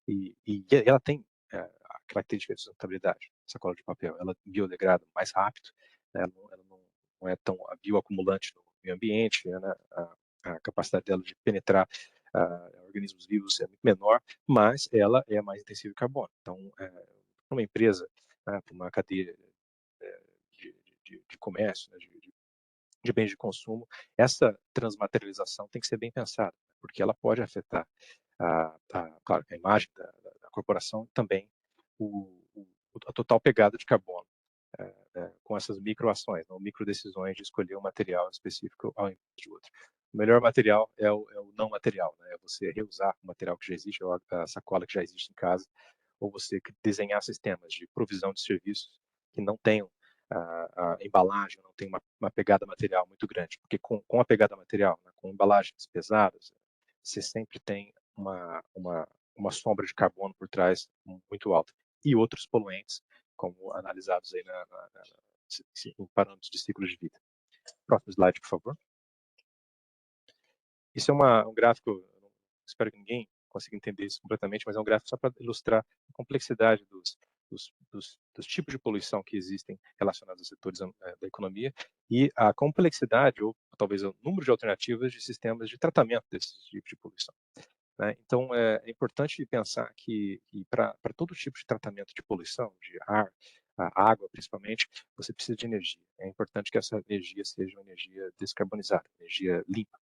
e ela tem a característica de sustentabilidade. A sacola de papel, ela biodegrada mais rápido, né? Ela não é tão bioacumulante no meio ambiente, né? A capacidade dela de penetrar organismos vivos é muito menor, mas ela é mais intensiva em carbono. Então, para uma empresa, para uma cadeia de comércio, né, de bens de consumo, essa transmaterialização tem que ser bem pensada, porque ela pode afetar, claro, a imagem da corporação e também a total pegada de carbono com essas microações, ou microdecisões de escolher um material específico ao invés de outro. O melhor material é o não material, né? É você reusar o material que já existe, ou a sacola que já existe em casa, ou você desenhar sistemas de provisão de serviços que não tenham a embalagem, não tem uma pegada material muito grande, porque com a pegada material, né, com embalagens pesadas, você sempre tem uma sombra de carbono por trás muito alta. E outros poluentes, como analisados aí em parâmetros de ciclo de vida. Próximo slide, por favor. Isso é um gráfico, espero que ninguém consiga entender isso completamente, mas é um gráfico só para ilustrar a complexidade dos tipos de poluição que existem relacionados aos setores da economia e a complexidade, ou talvez o número de alternativas de sistemas de tratamento desses tipos de poluição. Né? Então, é importante pensar que para todo tipo de tratamento de poluição, de ar, a água principalmente, você precisa de energia. É importante que essa energia seja uma energia descarbonizada, energia limpa.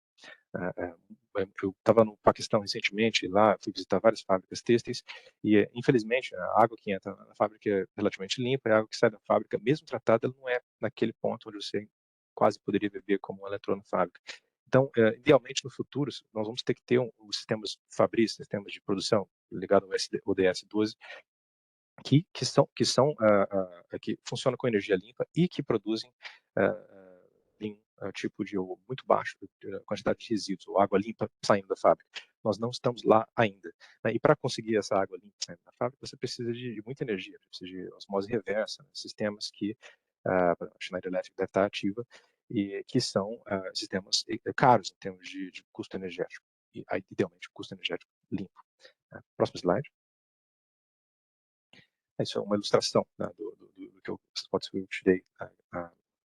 Eu estava no Paquistão recentemente, lá fui visitar várias fábricas têxteis e, infelizmente, a água que entra na fábrica é relativamente limpa, a água que sai da fábrica, mesmo tratada, ela não é naquele ponto onde você quase poderia beber como ela entrou na fábrica. Então, idealmente, no futuro, nós vamos ter que ter os sistemas Fabris, sistemas de produção ligados ao ODS 12, que funcionam com energia limpa e que produzem tipo de muito baixo quantidade de resíduos, ou água limpa saindo da fábrica. Nós não estamos lá ainda. Né? E para conseguir essa água limpa saindo da fábrica, você precisa de muita energia, você precisa de osmose reversa, né? Sistemas que a Schneider Electric deve estar ativa, e que são sistemas caros em termos de custo energético, e idealmente custo energético limpo. Próximo slide. Isso é uma ilustração, né, do que eu tirei,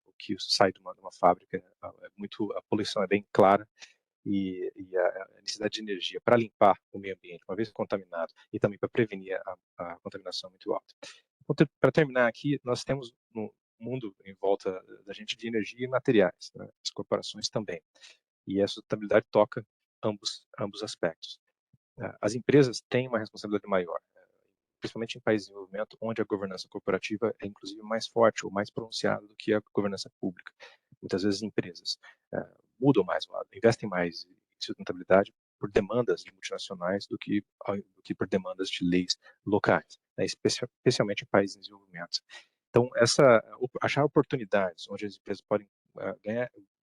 o que sai de uma fábrica. A poluição é bem clara e a necessidade de energia para limpar o meio ambiente, uma vez contaminado, e também para prevenir a contaminação muito alta. Então, para terminar aqui, nós temos no mundo em volta da gente de energia e materiais, né, as corporações também, e a sustentabilidade toca ambos aspectos. As empresas têm uma responsabilidade maior, principalmente em países em desenvolvimento, onde a governança corporativa é inclusive mais forte ou mais pronunciada do que a governança pública. Muitas vezes empresas mudam mais, investem mais em sustentabilidade por demandas de multinacionais do que por demandas de leis locais, né, especialmente em países em desenvolvimento. Então, achar oportunidades onde as empresas podem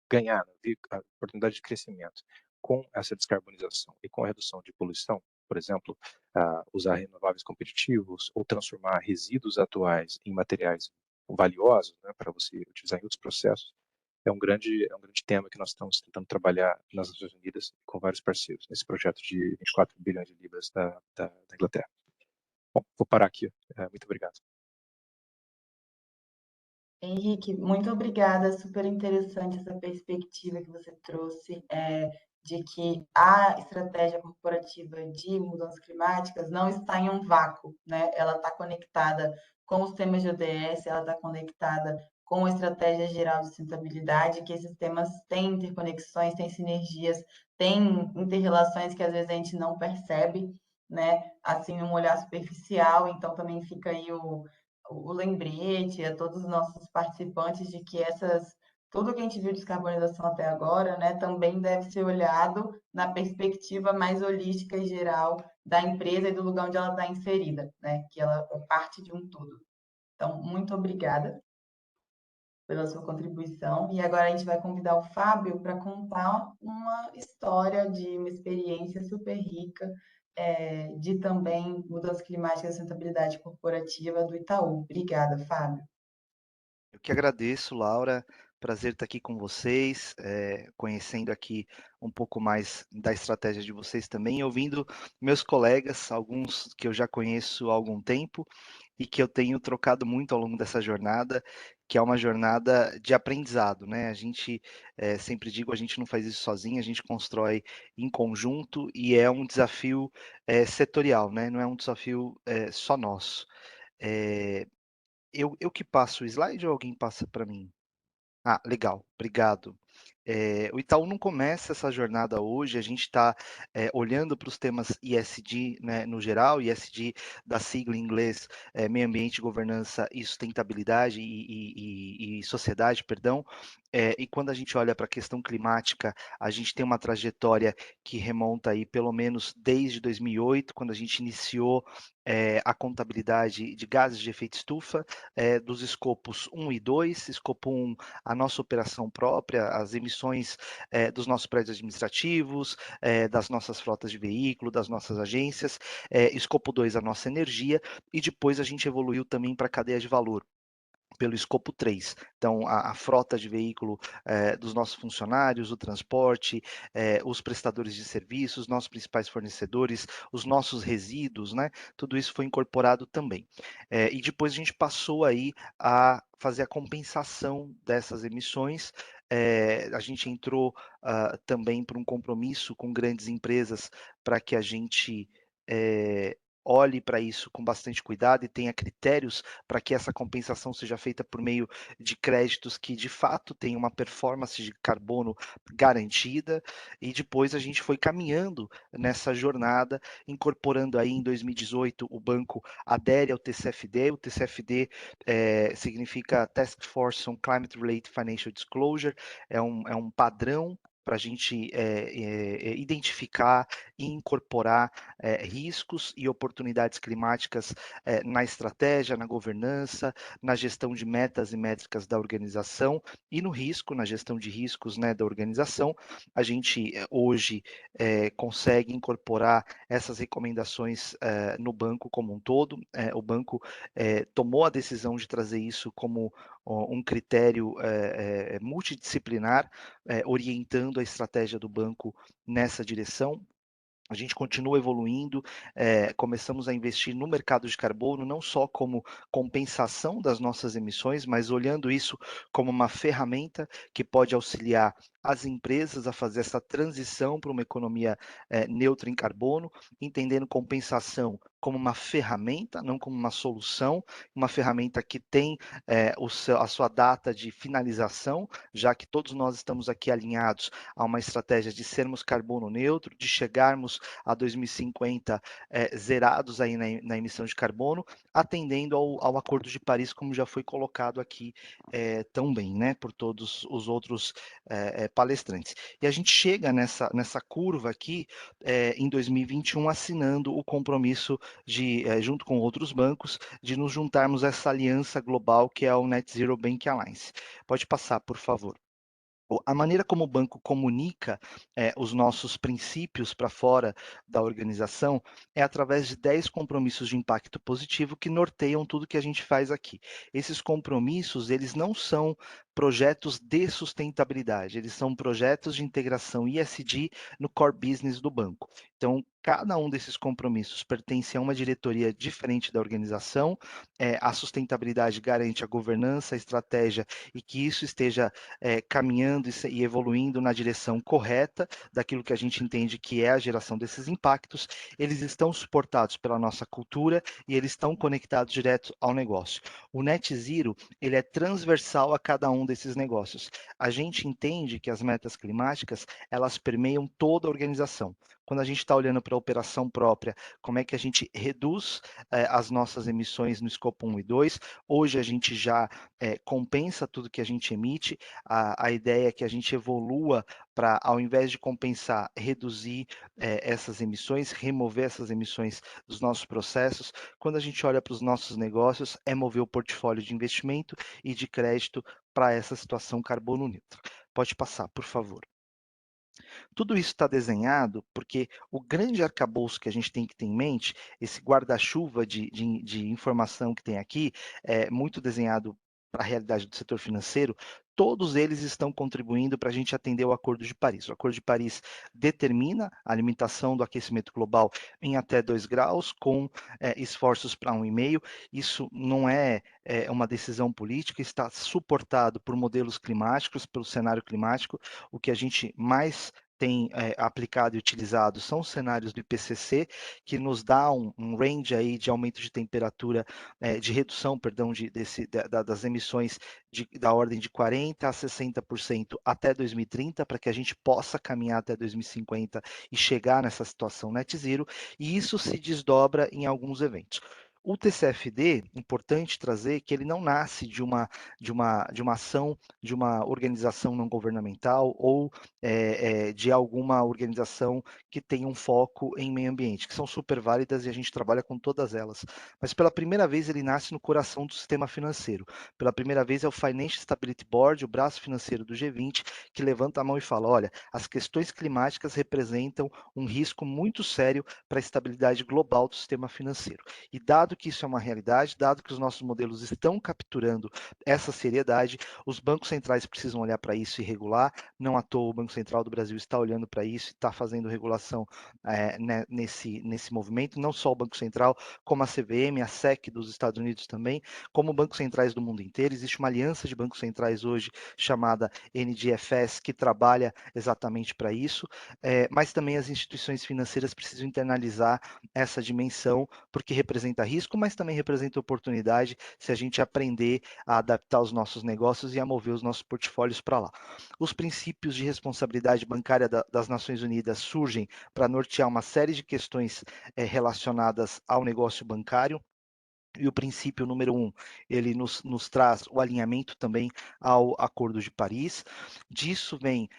ganhar a oportunidade de crescimento com essa descarbonização e com a redução de poluição, por exemplo, usar renováveis competitivos ou transformar resíduos atuais em materiais valiosos, né, para você utilizar em outros processos, é um grande tema que nós estamos tentando trabalhar nas Nações Unidas com vários parceiros, nesse projeto de 24 bilhões de libras da Inglaterra. Bom, vou parar aqui. Muito obrigado. Henrique, muito obrigada, super interessante essa perspectiva que você trouxe, de que a estratégia corporativa de mudanças climáticas não está em um vácuo, né? Ela está conectada com os temas de ODS, ela está conectada com a estratégia geral de sustentabilidade, que esses temas têm interconexões, têm sinergias, têm interrelações que às vezes a gente não percebe, né? Assim, um olhar superficial, então também fica aí o lembrete a todos os nossos participantes de que tudo que a gente viu de descarbonização até agora, né, também deve ser olhado na perspectiva mais holística e geral da empresa e do lugar onde ela está inserida, né, que ela é parte de um todo. Então, muito obrigada. pela sua contribuição. E agora a gente vai convidar o Fábio para contar uma história de uma experiência super rica de também mudança climática e sustentabilidade corporativa do Itaú. Obrigada, Fábio. Eu que agradeço, Laura. Prazer estar aqui com vocês, conhecendo aqui um pouco mais da estratégia de vocês também, ouvindo meus colegas, alguns que eu já conheço há algum tempo e que eu tenho trocado muito ao longo dessa jornada, que é uma jornada de aprendizado, né? A gente, sempre digo, a gente não faz isso sozinho, a gente constrói em conjunto e é um desafio setorial, né? Não é um desafio só nosso. Eu que passo o slide ou alguém passa para mim? Ah, legal, obrigado. O Itaú não começa essa jornada hoje, a gente está olhando para os temas ESG, né, no geral, ESG da sigla em inglês, Meio Ambiente, Governança e Sustentabilidade e Sociedade, perdão. E quando a gente olha para a questão climática, a gente tem uma trajetória que remonta aí pelo menos desde 2008, quando a gente iniciou a contabilidade de gases de efeito estufa, dos escopos 1 e 2, escopo 1, a nossa operação própria, as emissões dos nossos prédios administrativos, das nossas frotas de veículo, das nossas agências, escopo 2, a nossa energia, e depois a gente evoluiu também para a cadeia de valor, pelo escopo 3. Então, a frota de veículo dos nossos funcionários, o transporte, os prestadores de serviços, nossos principais fornecedores, os nossos resíduos, né? Tudo isso foi incorporado também. E depois a gente passou aí a fazer a compensação dessas emissões. A gente entrou também por um compromisso com grandes empresas para que a gente olhe para isso com bastante cuidado e tenha critérios para que essa compensação seja feita por meio de créditos que de fato tenham uma performance de carbono garantida, e depois a gente foi caminhando nessa jornada, incorporando aí em 2018 o banco adere ao TCFD. O TCFD significa Task Force on Climate Related Financial Disclosure, é um padrão para a gente identificar e incorporar riscos e oportunidades climáticas na estratégia, na governança, na gestão de metas e métricas da organização e no risco, na gestão de riscos, né, da organização. A gente hoje consegue incorporar essas recomendações no banco como um todo. O banco tomou a decisão de trazer isso como um critério multidisciplinar, orientando a estratégia do banco nessa direção. A gente continua evoluindo, começamos a investir no mercado de carbono, não só como compensação das nossas emissões, mas olhando isso como uma ferramenta que pode auxiliar as empresas a fazer essa transição para uma economia neutra em carbono, entendendo compensação como uma ferramenta, não como uma solução, uma ferramenta que tem a sua data de finalização, já que todos nós estamos aqui alinhados a uma estratégia de sermos carbono neutro, de chegarmos a 2050 zerados aí na emissão de carbono, atendendo ao Acordo de Paris, como já foi colocado aqui também, né, por todos os outros palestrantes. E a gente chega nessa curva aqui em 2021 assinando o compromisso de, junto com outros bancos, de nos juntarmos a essa aliança global que é o Net Zero Bank Alliance. Pode passar, por favor. A maneira como o banco comunica os nossos princípios para fora da organização é através de 10 compromissos de impacto positivo que norteiam tudo que a gente faz aqui. Esses compromissos, eles não são projetos de sustentabilidade, eles são projetos de integração ESG no core business do banco. Então, cada um desses compromissos pertence a uma diretoria diferente da organização. A sustentabilidade garante a governança, a estratégia e que isso esteja caminhando e evoluindo na direção correta daquilo que a gente entende que é a geração desses impactos. Eles estão suportados pela nossa cultura e eles estão conectados direto ao negócio. O Net Zero, ele é transversal a cada um desses negócios. A gente entende que as metas climáticas, elas permeiam toda a organização. Quando a gente está olhando para a operação própria, como é que a gente reduz as nossas emissões no escopo 1 e 2, hoje a gente já compensa tudo que a gente emite. A ideia é que a gente evolua para, ao invés de compensar, reduzir essas emissões, remover essas emissões dos nossos processos. Quando a gente olha para os nossos negócios, é mover o portfólio de investimento e de crédito para essa situação carbono neutra. Pode passar, por favor. Tudo isso está desenhado porque o grande arcabouço que a gente tem que ter em mente, esse guarda-chuva de informação que tem aqui, é muito desenhado para a realidade do setor financeiro, todos eles estão contribuindo para a gente atender o Acordo de Paris. O Acordo de Paris determina a limitação do aquecimento global em até 2 graus, com esforços para 1,5. Isso não é uma decisão política, está suportado por modelos climáticos, pelo cenário climático. O que a gente mais tem aplicado e utilizado são os cenários do IPCC, que nos dá um range aí de aumento de temperatura, de redução, perdão, das emissões da ordem de 40% a 60% até 2030, para que a gente possa caminhar até 2050 e chegar nessa situação net zero, e isso se desdobra em alguns eventos. O TCFD, importante trazer que ele não nasce de uma ação de uma organização não governamental ou de alguma organização que tenha um foco em meio ambiente, que são super válidas e a gente trabalha com todas elas. Mas pela primeira vez ele nasce no coração do sistema financeiro. Pela primeira vez é o Financial Stability Board, o braço financeiro do G20, que levanta a mão e fala: olha, as questões climáticas representam um risco muito sério para a estabilidade global do sistema financeiro. E dado que isso é uma realidade, dado que os nossos modelos estão capturando essa seriedade, os bancos centrais precisam olhar para isso e regular. Não à toa o Banco Central do Brasil está olhando para isso e está fazendo regulação nesse movimento, não só o Banco Central, como a CVM, a SEC dos Estados Unidos também, como bancos centrais do mundo inteiro. Existe uma aliança de bancos centrais hoje chamada NDFS, que trabalha exatamente para isso, mas também as instituições financeiras precisam internalizar essa dimensão, porque representa risco, mas também representa oportunidade se a gente aprender a adaptar os nossos negócios e a mover os nossos portfólios para lá. Os princípios de responsabilidade bancária das Nações Unidas surgem para nortear uma série de questões relacionadas ao negócio bancário. E o princípio número 1, ele nos traz o alinhamento também ao Acordo de Paris. Disso vem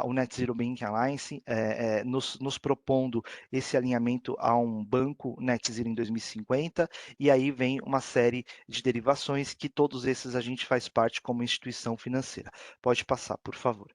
o Net Zero Banking Alliance, nos propondo esse alinhamento a um banco Net Zero em 2050, e aí vem uma série de derivações que todos esses a gente faz parte como instituição financeira. Pode passar, por favor.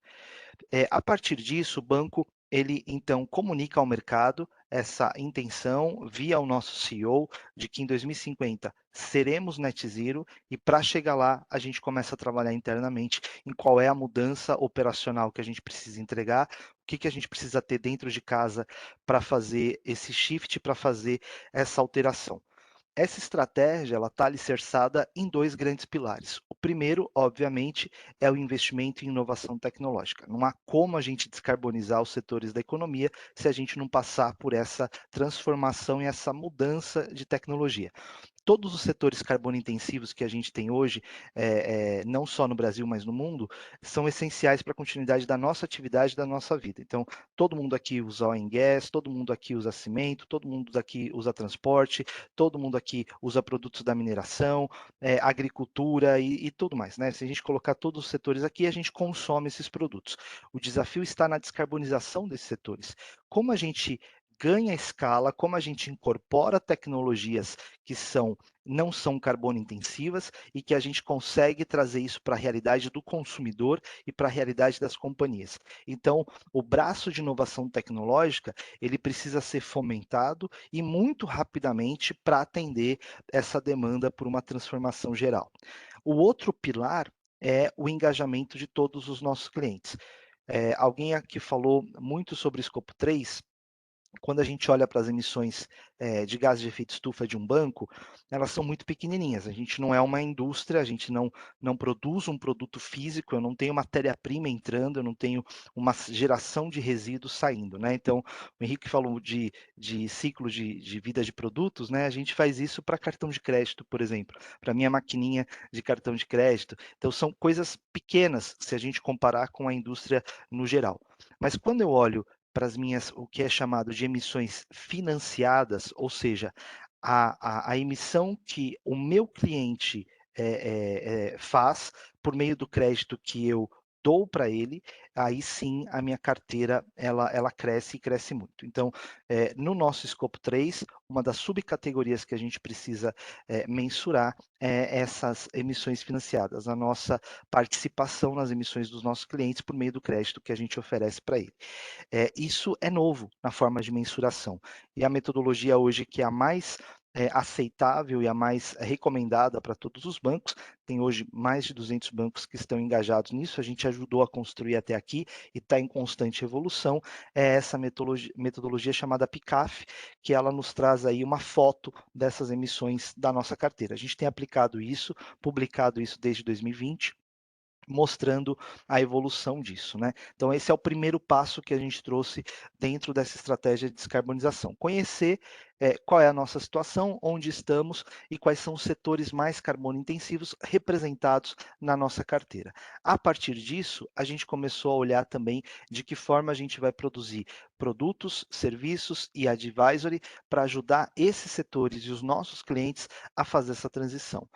A partir disso, o banco ele então comunica ao mercado essa intenção via o nosso CEO de que em 2050 seremos net zero, e para chegar lá a gente começa a trabalhar internamente em qual é a mudança operacional que a gente precisa entregar, o que a gente precisa ter dentro de casa para fazer esse shift, para fazer essa alteração. Essa estratégia ela está alicerçada em 2 grandes pilares. O primeiro, obviamente, é o investimento em inovação tecnológica. Não há como a gente descarbonizar os setores da economia se a gente não passar por essa transformação e essa mudança de tecnologia. Todos os setores carbono intensivos que a gente tem hoje, não só no Brasil, mas no mundo, são essenciais para a continuidade da nossa atividade, da nossa vida. Então, todo mundo aqui usa oil and gas, todo mundo aqui usa cimento, todo mundo aqui usa transporte, todo mundo aqui usa produtos da mineração, agricultura e tudo mais, né? Se a gente colocar todos os setores aqui, a gente consome esses produtos. O desafio está na descarbonização desses setores. Como a gente ganha escala, como a gente incorpora tecnologias que não são carbono intensivas e que a gente consegue trazer isso para a realidade do consumidor e para a realidade das companhias. Então, o braço de inovação tecnológica, ele precisa ser fomentado e muito rapidamente para atender essa demanda por uma transformação geral. O outro pilar é o engajamento de todos os nossos clientes. Alguém aqui falou muito sobre o escopo 3. Quando a gente olha para as emissões de gases de efeito estufa de um banco, elas são muito pequenininhas. A gente não é uma indústria, a gente não produz um produto físico, eu não tenho matéria-prima entrando, eu não tenho uma geração de resíduos saindo, né? Então, o Henrique falou de ciclo de vida de produtos, né? A gente faz isso para cartão de crédito, por exemplo, para minha maquininha de cartão de crédito. Então, são coisas pequenas se a gente comparar com a indústria no geral. Mas quando eu olho para as minhas, o que é chamado de emissões financiadas, ou seja, a emissão que o meu cliente faz por meio do crédito que eu dou para ele, aí sim a minha carteira ela cresce e cresce muito. Então, no nosso escopo 3, uma das subcategorias que a gente precisa mensurar é essas emissões financiadas, a nossa participação nas emissões dos nossos clientes por meio do crédito que a gente oferece para ele. Isso é novo na forma de mensuração. E a metodologia hoje que é a mais aceitável e a mais recomendada para todos os bancos, tem hoje mais de 200 bancos que estão engajados nisso, a gente ajudou a construir até aqui e está em constante evolução, é essa metodologia chamada PICAF, que ela nos traz aí uma foto dessas emissões da nossa carteira. A gente tem aplicado isso, publicado isso desde 2020, mostrando a evolução disso, né? Então esse é o primeiro passo que a gente trouxe dentro dessa estratégia de descarbonização. Conhecer qual é a nossa situação, onde estamos e quais são os setores mais carbono intensivos representados na nossa carteira. A partir disso, a gente começou a olhar também de que forma a gente vai produzir produtos, serviços e advisory para ajudar esses setores e os nossos clientes a fazer essa transição.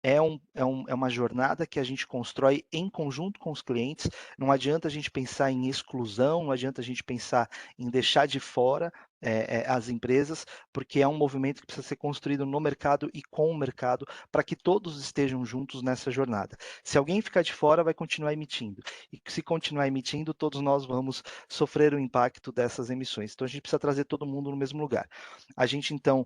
É uma jornada que a gente constrói em conjunto com os clientes. Não adianta a gente pensar em exclusão, não adianta a gente pensar em deixar de fora as empresas, porque é um movimento que precisa ser construído no mercado e com o mercado para que todos estejam juntos nessa jornada. Se alguém ficar de fora, vai continuar emitindo. E se continuar emitindo, todos nós vamos sofrer o impacto dessas emissões. Então a gente precisa trazer todo mundo no mesmo lugar. A gente, então,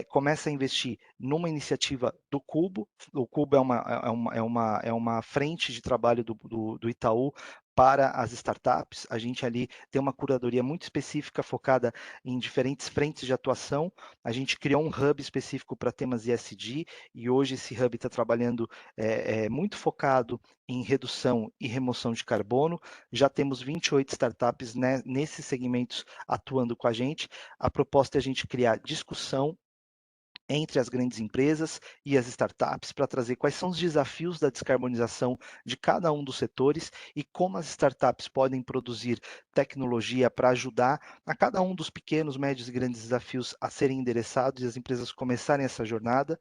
começa a investir numa iniciativa do Cubo. O Cubo é uma frente de trabalho do Itaú para as startups. A gente ali tem uma curadoria muito específica focada em diferentes frentes de atuação. A gente criou um hub específico para temas ESG e hoje esse hub está trabalhando muito focado em redução e remoção de carbono. Já temos 28 startups nesses segmentos atuando com a gente. A proposta é a gente criar discussão entre as grandes empresas e as startups para trazer quais são os desafios da descarbonização de cada um dos setores e como as startups podem produzir tecnologia para ajudar a cada um dos pequenos, médios e grandes desafios a serem endereçados e as empresas começarem essa jornada.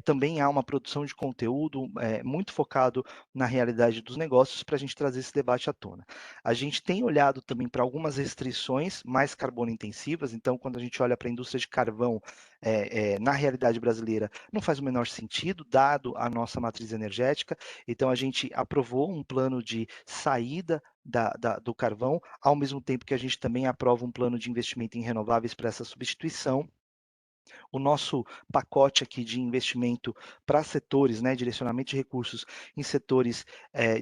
Também há uma produção de conteúdo muito focado na realidade dos negócios para a gente trazer esse debate à tona. A gente tem olhado também para algumas restrições mais carbono intensivas, então quando a gente olha para a indústria de carvão, na realidade brasileira, não faz o menor sentido, dado a nossa matriz energética. Então, a gente aprovou um plano de saída do carvão, ao mesmo tempo que a gente também aprova um plano de investimento em renováveis para essa substituição. O nosso pacote aqui de investimento para setores, né, direcionamento de recursos em setores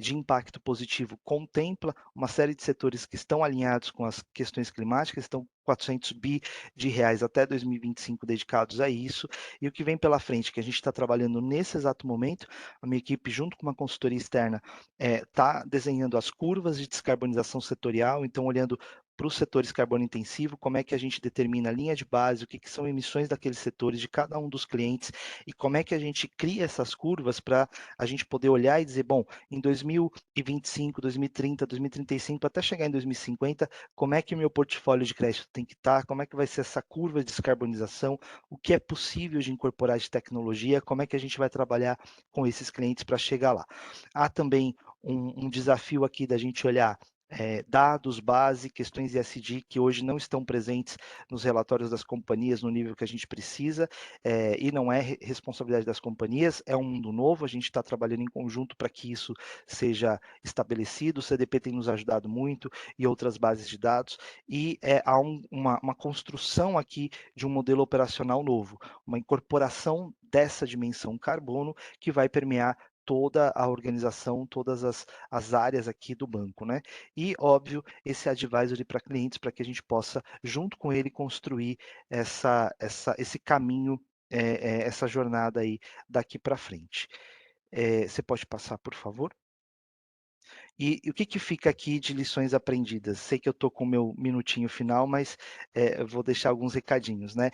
de impacto positivo, contempla uma série de setores que estão alinhados com as questões climáticas, estão 400 bi de reais até 2025 dedicados a isso, e o que vem pela frente, que a gente está trabalhando nesse exato momento, a minha equipe, junto com uma consultoria externa, está desenhando as curvas de descarbonização setorial, então olhando para os setores carbono intensivo, como é que a gente determina a linha de base, o que são emissões daqueles setores de cada um dos clientes e como é que a gente cria essas curvas para a gente poder olhar e dizer, bom, em 2025, 2030, 2035, até chegar em 2050, como é que o meu portfólio de crédito tem que estar, como é que vai ser essa curva de descarbonização, o que é possível de incorporar de tecnologia, como é que a gente vai trabalhar com esses clientes para chegar lá. Há também um desafio aqui da gente olhar dados base, questões ESG que hoje não estão presentes nos relatórios das companhias no nível que a gente precisa, e não é responsabilidade das companhias, é um mundo novo, a gente está trabalhando em conjunto para que isso seja estabelecido, o CDP tem nos ajudado muito e outras bases de dados, e há uma construção aqui de um modelo operacional novo, uma incorporação dessa dimensão carbono que vai permear toda a organização, todas as áreas aqui do banco, né? E, óbvio, esse advisory para clientes, para que a gente possa, junto com ele, construir esse caminho, essa jornada aí daqui para frente. Você pode passar, por favor? E o que fica aqui de lições aprendidas? Sei que eu estou com o meu minutinho final, mas eu vou deixar alguns recadinhos, né?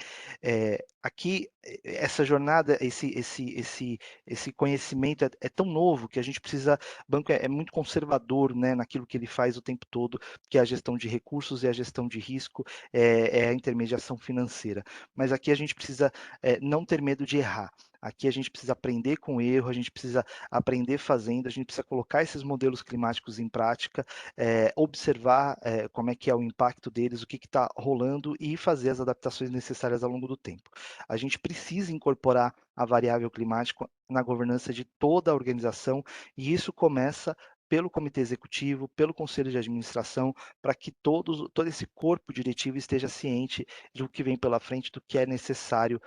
aqui, essa jornada, esse conhecimento é tão novo que a gente precisa, o banco é muito conservador, né, naquilo que ele faz o tempo todo, que é a gestão de recursos e a gestão de risco, é a intermediação financeira. Mas aqui a gente precisa não ter medo de errar. Aqui a gente precisa aprender com o erro, a gente precisa aprender fazendo, a gente precisa colocar esses modelos climáticos em prática, observar como é que é o impacto deles, o que está rolando e fazer as adaptações necessárias ao longo do tempo. A gente precisa incorporar a variável climática na governança de toda a organização e isso começa pelo comitê executivo, pelo conselho de administração, para que todo esse corpo diretivo esteja ciente do que vem pela frente, do que é necessário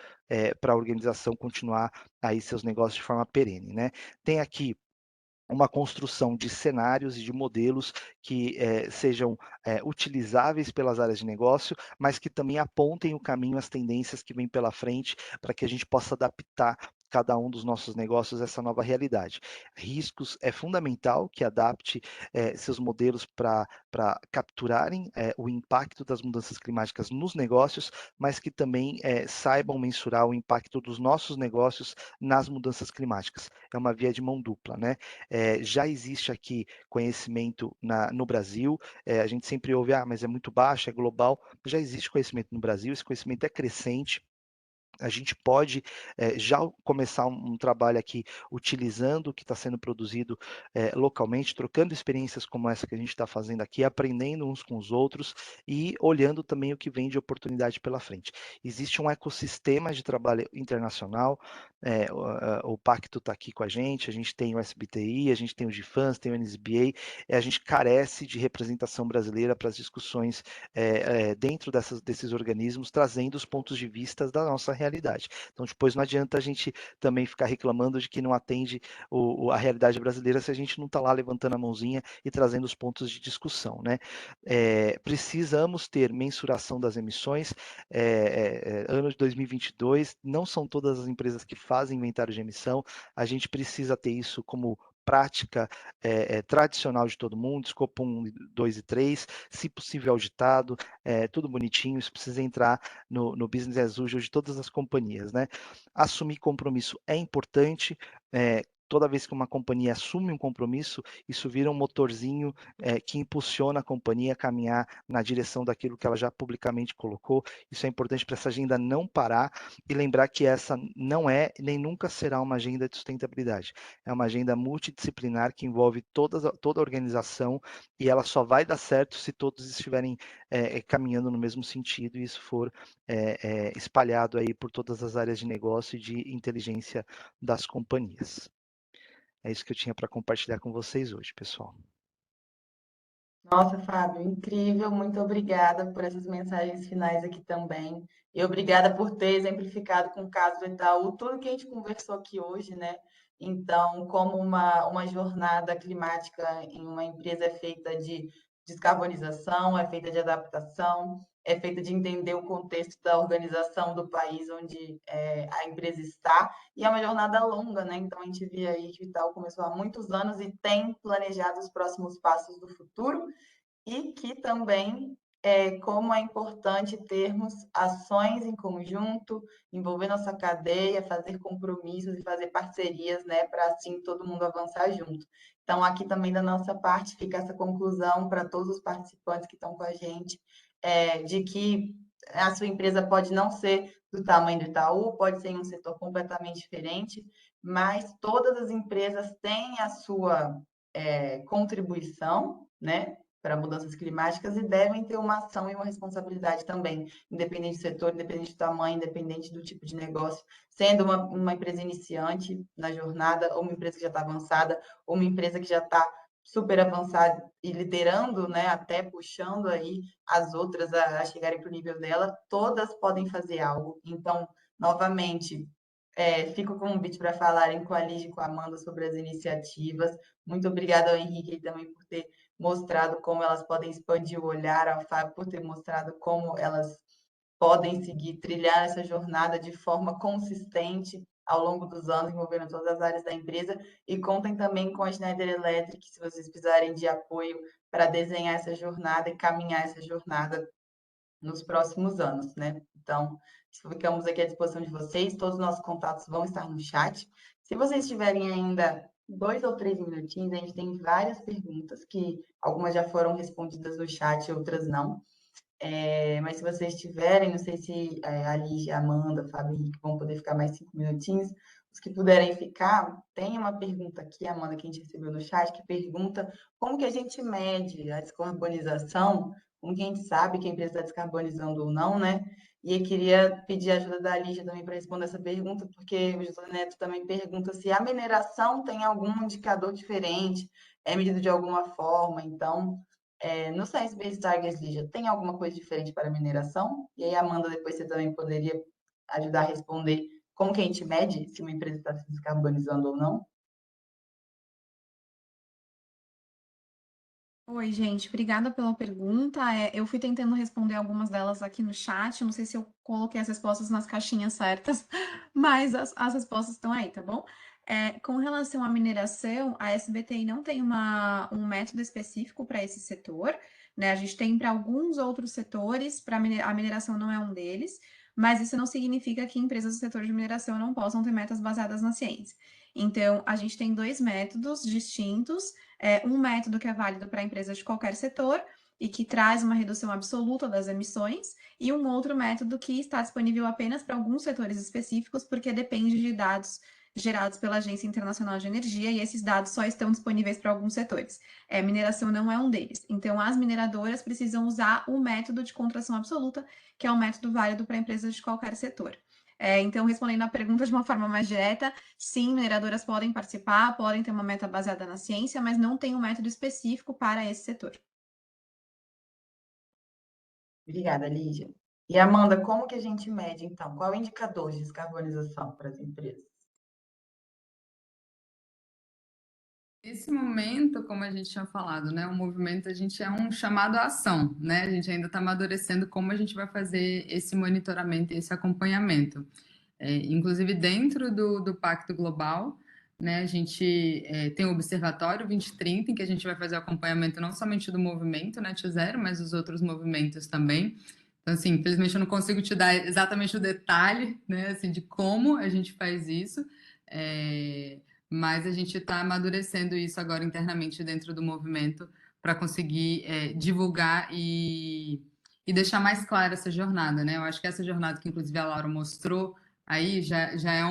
para a organização continuar aí seus negócios de forma perene, né? Tem aqui uma construção de cenários e de modelos que sejam utilizáveis pelas áreas de negócio, mas que também apontem o caminho, as tendências que vêm pela frente, para que a gente possa adaptar cada um dos nossos negócios a essa nova realidade. Riscos é fundamental que adapte seus modelos para capturarem o impacto das mudanças climáticas nos negócios, mas que também saibam mensurar o impacto dos nossos negócios nas mudanças climáticas. É uma via de mão dupla, né? Já existe aqui conhecimento no Brasil, a gente sempre ouve, mas é muito baixo, é global, já existe conhecimento no Brasil, esse conhecimento é crescente, a gente pode já começar um trabalho aqui utilizando o que está sendo produzido localmente, trocando experiências como essa que a gente está fazendo aqui, aprendendo uns com os outros e olhando também o que vem de oportunidade pela frente. Existe um ecossistema de trabalho internacional, o Pacto está aqui com a gente tem o SBTI, a gente tem o GFANS, tem o NSBA, a gente carece de representação brasileira para as discussões dentro desses organismos, trazendo os pontos de vista da nossa realidade. Então, depois não adianta a gente também ficar reclamando de que não atende a realidade brasileira se a gente não está lá levantando a mãozinha e trazendo os pontos de discussão, né? Precisamos ter mensuração das emissões. Ano de 2022, não são todas as empresas que fazem inventário de emissão, a gente precisa ter isso como prática tradicional de todo mundo, escopo 1, 2 e 3, se possível auditado, tudo bonitinho, isso precisa entrar no business as usual de todas as companhias, né? Assumir compromisso é importante, toda vez que uma companhia assume um compromisso, isso vira um motorzinho que impulsiona a companhia a caminhar na direção daquilo que ela já publicamente colocou. Isso é importante para essa agenda não parar e lembrar que essa não é nem nunca será uma agenda de sustentabilidade. É uma agenda multidisciplinar que envolve toda a organização e ela só vai dar certo se todos estiverem caminhando no mesmo sentido e isso for espalhado aí por todas as áreas de negócio e de inteligência das companhias. É isso que eu tinha para compartilhar com vocês hoje, pessoal. Nossa, Fábio, incrível. Muito obrigada por essas mensagens finais aqui também. E obrigada por ter exemplificado com o caso do Itaú tudo que a gente conversou aqui hoje, né? Então, como uma jornada climática em uma empresa é feita de descarbonização, é feita de adaptação, é feita de entender o contexto da organização do país onde a empresa está, e é uma jornada longa, né? Então, a gente vê aí que o Itaú começou há muitos anos e tem planejado os próximos passos do futuro, e que também como é importante termos ações em conjunto, envolver nossa cadeia, fazer compromissos e fazer parcerias, né, para assim todo mundo avançar junto. Então, aqui também da nossa parte fica essa conclusão para todos os participantes que estão com a gente, de que a sua empresa pode não ser do tamanho do Itaú, pode ser em um setor completamente diferente, mas todas as empresas têm a sua contribuição, né, para mudanças climáticas e devem ter uma ação e uma responsabilidade também, independente do setor, independente do tamanho, independente do tipo de negócio, sendo uma empresa iniciante na jornada, ou uma empresa que já está avançada, ou uma empresa que já está super avançada e liderando, né, até puxando aí as outras a chegarem para o nível dela, todas podem fazer algo. Então, novamente, fico com o convite para falarem com a Lígia e com a Amanda sobre as iniciativas. Muito obrigada ao Henrique também por ter mostrado como elas podem expandir o olhar, ao Fábio por ter mostrado como elas podem seguir, trilhar essa jornada de forma consistente ao longo dos anos, envolvendo todas as áreas da empresa. E contem também com a Schneider Electric, se vocês precisarem de apoio para desenhar essa jornada e caminhar essa jornada nos próximos anos, né? Então, ficamos aqui à disposição de vocês, todos os nossos contatos vão estar no chat. Se vocês tiverem ainda 2 ou 3 minutinhos, a gente tem várias perguntas, que algumas já foram respondidas no chat, outras não. Mas se vocês tiverem, não sei se a Lígia, a Amanda, a Fábio e Henrique vão poder ficar mais 5 minutinhos. Os que puderem ficar, tem uma pergunta aqui, Amanda, que a gente recebeu no chat, que pergunta como que a gente mede a descarbonização, como que a gente sabe que a empresa está descarbonizando ou não, né? E eu queria pedir a ajuda da Lígia também para responder essa pergunta, porque o José Neto também pergunta se a mineração tem algum indicador diferente, é medido de alguma forma, então... no Science Based Targets, Lígia, tem alguma coisa diferente para a mineração? E aí, Amanda, depois você também poderia ajudar a responder como que a gente mede se uma empresa está se descarbonizando ou não? Oi, gente, obrigada pela pergunta. Eu fui tentando responder algumas delas aqui no chat, não sei se eu coloquei as respostas nas caixinhas certas, mas as respostas estão aí, tá bom? Com relação à mineração, a SBTi não tem um método específico para esse setor, né? A gente tem para alguns outros setores, a mineração não é um deles, mas isso não significa que empresas do setor de mineração não possam ter metas baseadas na ciência. Então, a gente tem 2 métodos distintos, um método que é válido para empresas de qualquer setor e que traz uma redução absoluta das emissões, e um outro método que está disponível apenas para alguns setores específicos, porque depende de dados gerados pela Agência Internacional de Energia, e esses dados só estão disponíveis para alguns setores. Mineração não é um deles. Então, as mineradoras precisam usar o método de contração absoluta, que é um método válido para empresas de qualquer setor. Então, respondendo a pergunta de uma forma mais direta, sim, mineradoras podem participar, podem ter uma meta baseada na ciência, mas não tem um método específico para esse setor. Obrigada, Lígia. E, Amanda, como que a gente mede, então? Qual é o indicador de descarbonização para as empresas? Nesse momento, como a gente tinha falado, né, o movimento a gente é um chamado à ação, né? A gente ainda está amadurecendo como a gente vai fazer esse monitoramento e esse acompanhamento. Inclusive dentro do Pacto Global, né, a gente tem o Observatório 2030, em que a gente vai fazer o acompanhamento não somente do movimento Net Zero, mas dos outros movimentos também. Então, assim, infelizmente eu não consigo te dar exatamente o detalhe, né, assim, de como a gente faz isso, mas a gente está amadurecendo isso agora internamente dentro do movimento para conseguir divulgar e deixar mais clara essa jornada, né? Eu acho que essa jornada que inclusive a Laura mostrou aí já é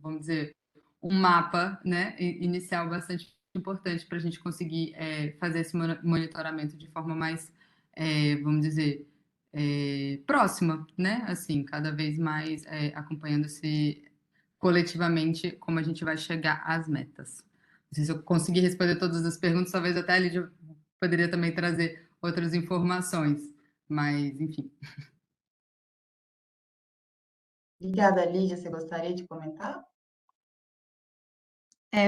vamos dizer, um mapa, né, inicial bastante importante para a gente conseguir fazer esse monitoramento de forma mais, vamos dizer, próxima, né? Assim, cada vez mais acompanhando-se coletivamente como a gente vai chegar às metas. Não sei se eu consegui responder todas as perguntas, talvez até a Lídia poderia também trazer outras informações, mas enfim. Obrigada, Lígia. Você gostaria de comentar?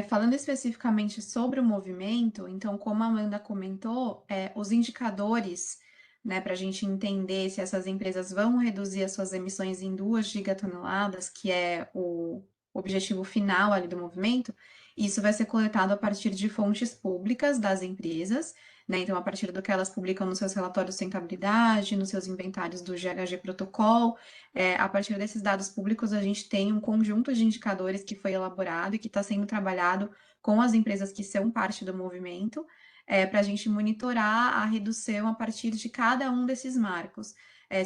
Falando especificamente sobre o movimento, então, como a Amanda comentou, os indicadores, né, para a gente entender se essas empresas vão reduzir as suas emissões em 2 gigatoneladas, que é o objetivo final ali do movimento, isso vai ser coletado a partir de fontes públicas das empresas, né? Então, a partir do que elas publicam nos seus relatórios de sustentabilidade, nos seus inventários do GHG Protocol. A partir desses dados públicos, a gente tem um conjunto de indicadores que foi elaborado e que está sendo trabalhado com as empresas que são parte do movimento, para a gente monitorar a redução a partir de cada um desses marcos.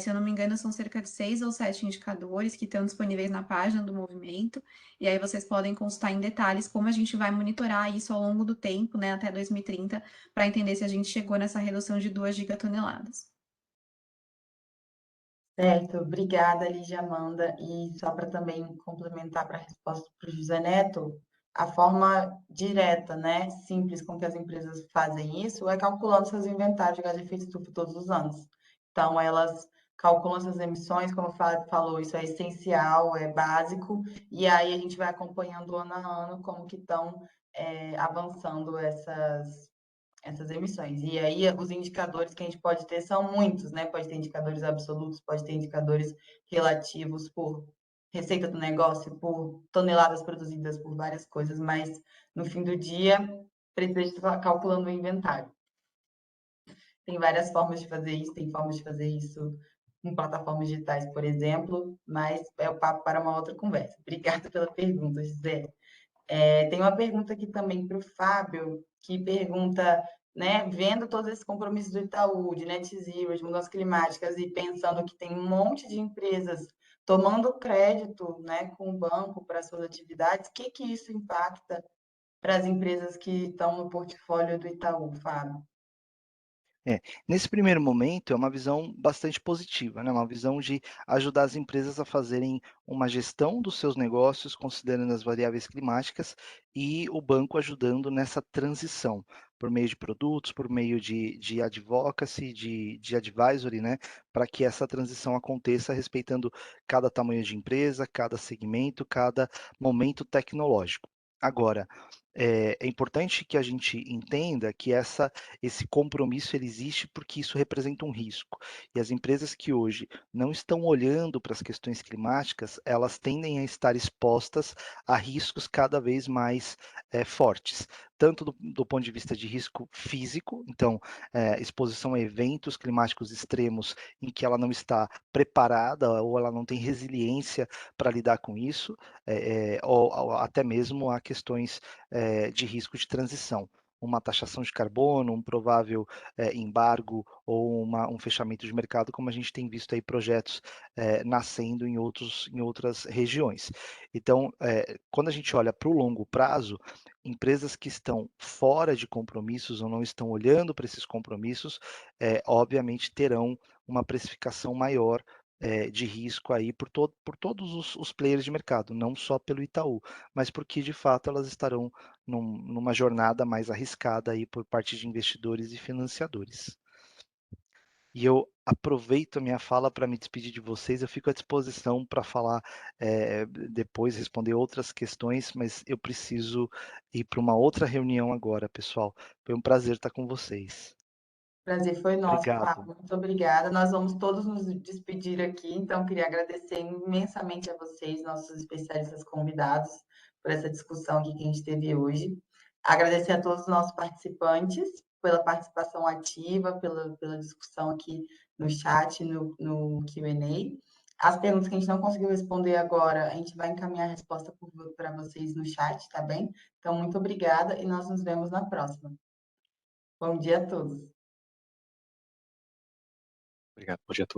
Se eu não me engano, são cerca de 6 ou 7 indicadores que estão disponíveis na página do movimento, e aí vocês podem consultar em detalhes como a gente vai monitorar isso ao longo do tempo, né, até 2030, para entender se a gente chegou nessa redução de 2 gigatoneladas. Certo, obrigada, Lígia, Amanda. E só para também complementar para a resposta para o José Neto, a forma direta, né, simples com que as empresas fazem isso é calculando seus inventários de gás de efeito estufa todos os anos. Então, elas calculam suas emissões, como o Fábio falou, isso é essencial, é básico, e aí a gente vai acompanhando ano a ano como que estão avançando essas emissões. E aí, os indicadores que a gente pode ter são muitos, né? Pode ter indicadores absolutos, pode ter indicadores relativos por receita do negócio, por toneladas produzidas, por várias coisas, mas no fim do dia, precisa estar calculando o inventário. Tem várias formas de fazer isso, tem formas de fazer isso em plataformas digitais, por exemplo, mas é o papo para uma outra conversa. Obrigada pela pergunta, José. Tem uma pergunta aqui também para o Fábio, que pergunta, né, vendo todos esses compromissos do Itaú, de Net Zero, de mudanças climáticas, e pensando que tem um monte de empresas tomando crédito, né, com o banco para suas atividades, o que isso impacta para as empresas que estão no portfólio do Itaú, Fábio? Nesse primeiro momento, é uma visão bastante positiva, né? Uma visão de ajudar as empresas a fazerem uma gestão dos seus negócios, considerando as variáveis climáticas, e o banco ajudando nessa transição, por meio de produtos, por meio de advocacy, de advisory, né? Para que essa transição aconteça respeitando cada tamanho de empresa, cada segmento, cada momento tecnológico. Agora, é importante que a gente entenda que esse compromisso ele existe porque isso representa um risco. E as empresas que hoje não estão olhando para as questões climáticas, elas tendem a estar expostas a riscos cada vez mais fortes, tanto do ponto de vista de risco físico, então exposição a eventos climáticos extremos em que ela não está preparada ou ela não tem resiliência para lidar com isso, ou até mesmo a questões de risco de transição, uma taxação de carbono, um provável embargo ou um fechamento de mercado, como a gente tem visto aí projetos nascendo em outras regiões. Então, quando a gente olha para o longo prazo, empresas que estão fora de compromissos ou não estão olhando para esses compromissos, obviamente terão uma precificação maior de risco aí por todos os players de mercado, não só pelo Itaú, mas porque de fato elas estarão numa jornada mais arriscada aí por parte de investidores e financiadores. E eu aproveito a minha fala para me despedir de vocês, eu fico à disposição para falar depois, responder outras questões, mas eu preciso ir para uma outra reunião agora, pessoal. Foi um prazer estar com vocês. Prazer foi nosso, Obrigado. Fábio. Muito obrigada. Nós vamos todos nos despedir aqui, então queria agradecer imensamente a vocês, nossos especialistas convidados, por essa discussão aqui que a gente teve hoje. Agradecer a todos os nossos participantes pela participação ativa, pela discussão aqui no chat, no Q&A. As perguntas que a gente não conseguiu responder agora, a gente vai encaminhar a resposta para vocês no chat, tá bem? Então, muito obrigada e nós nos vemos na próxima. Bom dia a todos. Obrigado. Bom dia a todos.